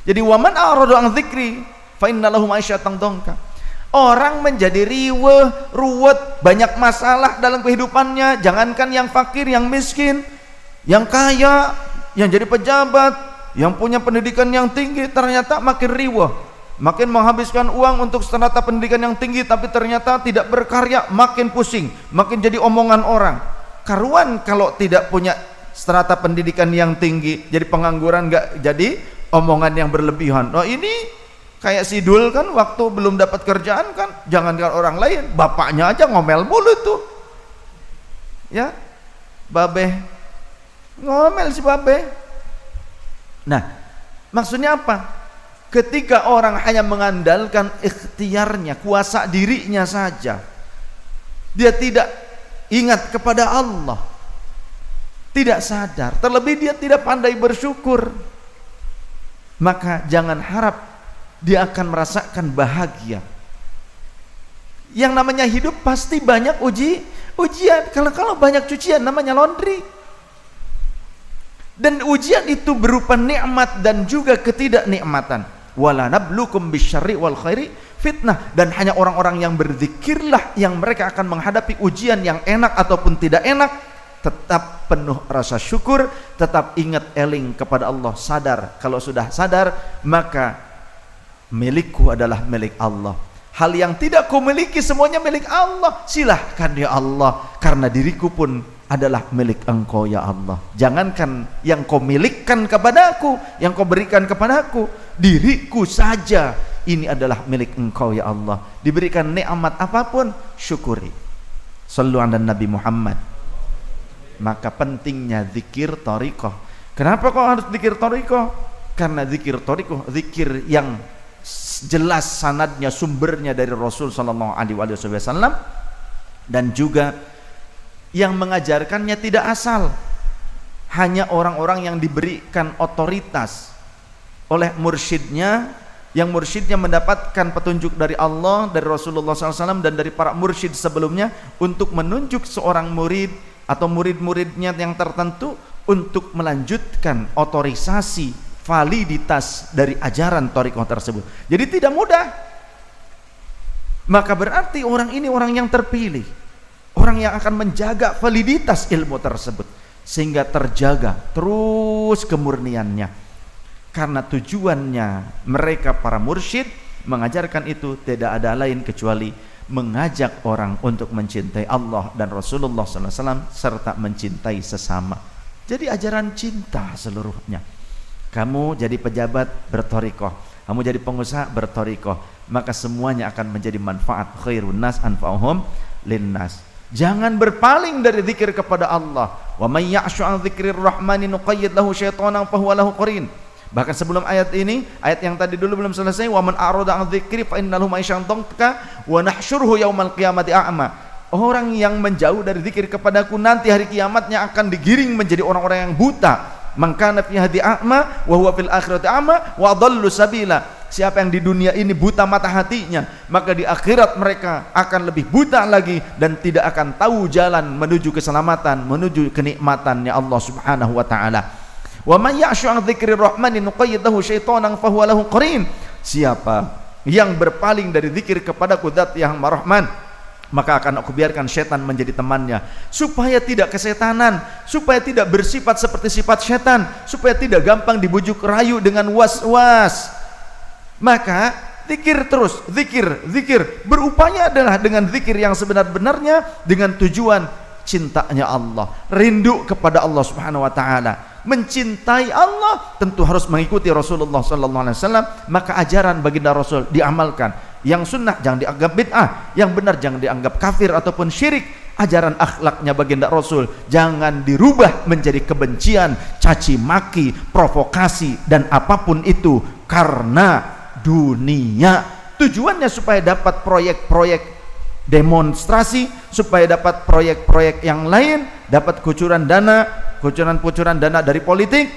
jadi waman a'rada an dzikri fa inna lahu ma'isyatan dhanka. Orang menjadi riweh, ruwet, banyak masalah dalam kehidupannya. Jangankan yang fakir, yang miskin, yang kaya, yang jadi pejabat, yang punya pendidikan yang tinggi, ternyata makin riweh, makin menghabiskan uang untuk strata pendidikan yang tinggi, tapi ternyata tidak berkarya, makin pusing, makin jadi omongan orang. Karuan kalau tidak punya strata pendidikan yang tinggi, jadi pengangguran, nggak jadi omongan yang berlebihan. Oh ini kayak si Dul kan, waktu belum dapat kerjaan kan, jangankan orang lain, bapaknya aja ngomel mulu tuh, ya, babe ngomel si babe. Nah maksudnya apa? Ketika orang hanya mengandalkan ikhtiarnya, kuasa dirinya saja, dia tidak ingat kepada Allah, tidak sadar, terlebih dia tidak pandai bersyukur, maka jangan harap dia akan merasakan bahagia. Yang namanya hidup pasti banyak ujian. Kalau banyak cucian namanya laundry. Dan ujian itu berupa nikmat dan juga ketidaknikmatan. Wala nablukum bisyarri wal khairi fitnah. Dan hanya orang-orang yang berzikirlah yang mereka akan menghadapi ujian yang enak ataupun tidak enak, tetap penuh rasa syukur, tetap ingat eling kepada Allah, sadar. Kalau sudah sadar, maka milikku adalah milik Allah. Hal yang tidak kau miliki semuanya milik Allah. Silahkan ya Allah, karena diriku pun adalah milik Engkau ya Allah. Jangankan yang kau milikkan kepadaku, yang kau berikan kepadaku, diriku saja ini adalah milik Engkau ya Allah. Diberikan nikmat apapun, syukuri. Shallu ala Nabi Muhammad. Maka pentingnya zikir thariqah. Kenapa kau harus zikir thariqah? Karena zikir thariqah zikir yang jelas sanadnya, sumbernya dari Rasul sallallahu alaihi wasallam, dan juga yang mengajarkannya tidak asal, hanya orang-orang yang diberikan otoritas oleh mursyidnya, yang mursyidnya mendapatkan petunjuk dari Allah, dari Rasulullah SAW, dan dari para mursyid sebelumnya untuk menunjuk seorang murid atau murid-muridnya yang tertentu untuk melanjutkan otorisasi validitas dari ajaran thariqah tersebut. Jadi tidak mudah. Maka berarti orang ini orang yang terpilih, orang yang akan menjaga validitas ilmu tersebut sehingga terjaga terus kemurniannya. Karena tujuannya mereka para mursyid mengajarkan itu tidak ada lain kecuali mengajak orang untuk mencintai Allah dan Rasulullah SAW serta mencintai sesama. Jadi ajaran cinta seluruhnya. Kamu jadi pejabat berthariqah, kamu jadi pengusaha berthariqah, maka semuanya akan menjadi manfaat. Khairun nas anfa'uhum linnas. Jangan berpaling dari zikir kepada Allah. Wa may ya'shu 'an dzikrir rahmani nuqayyid lahu syaitanan fahuwa lahu qarin. Bahkan sebelum ayat ini, ayat yang tadi dulu belum selesai, wa man a'rada 'an dzikri fa innahu ma'isyatan dhanka wa nahsyuruhu yaumal qiyamati a'ma. Orang yang menjauh dari zikir kepadaku nanti hari kiamatnya akan digiring menjadi orang-orang yang buta. Man kana fi hadi a'ma wa huwa fil akhirati a'ma wa dhallu sabila. Siapa yang di dunia ini buta mata hatinya, maka di akhirat mereka akan lebih buta lagi dan tidak akan tahu jalan menuju keselamatan, menuju kenikmatannya Allah Subhanahu wa taala. Wa may ya'shu 'an dzikrir rahmani nuqayyid lahu syaitanan fahuwa lahu qarin. Siapa yang berpaling dari zikir kepadaku Zat yang Rahman, maka akan aku biarkan setan menjadi temannya, supaya tidak kesetanan, supaya tidak bersifat seperti sifat setan, supaya tidak gampang dibujuk rayu dengan was-was. Maka zikir terus, zikir, berupaya adalah dengan zikir yang sebenar-benarnya, dengan tujuan cintanya Allah, rindu kepada Allah Subhanahu wa taala. Mencintai Allah tentu harus mengikuti Rasulullah sallallahu alaihi wasallam, maka ajaran baginda Rasul diamalkan. Yang sunnah jangan dianggap bid'ah, yang benar jangan dianggap kafir ataupun syirik. Ajaran akhlaknya baginda Rasul jangan dirubah menjadi kebencian, caci maki, provokasi dan apapun itu karena dunia. Tujuannya supaya dapat proyek-proyek demonstrasi, supaya dapat proyek-proyek yang lain, dapat kucuran dana dari politik,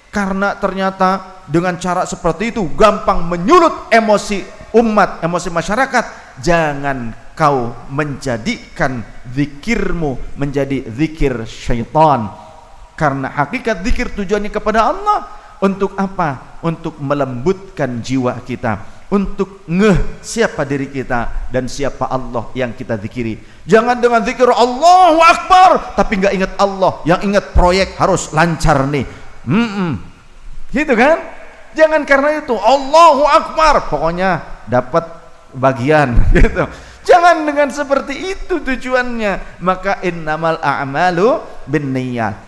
karena ternyata dengan cara seperti itu gampang menyulut emosi umat, emosi masyarakat. Jangan kau menjadikan zikirmu menjadi zikir syaitan, karena hakikat zikir tujuannya kepada Allah. Untuk apa? Untuk melembutkan jiwa kita, untuk ngeh siapa diri kita dan siapa Allah yang kita zikiri. Jangan dengan zikir Allahu Akbar tapi nggak ingat Allah, yang ingat proyek harus lancar nih. Gitu kan? Jangan karena itu Allahu Akbar pokoknya dapat bagian gitu. Jangan dengan seperti itu tujuannya. Maka innamal a'malu binniyat.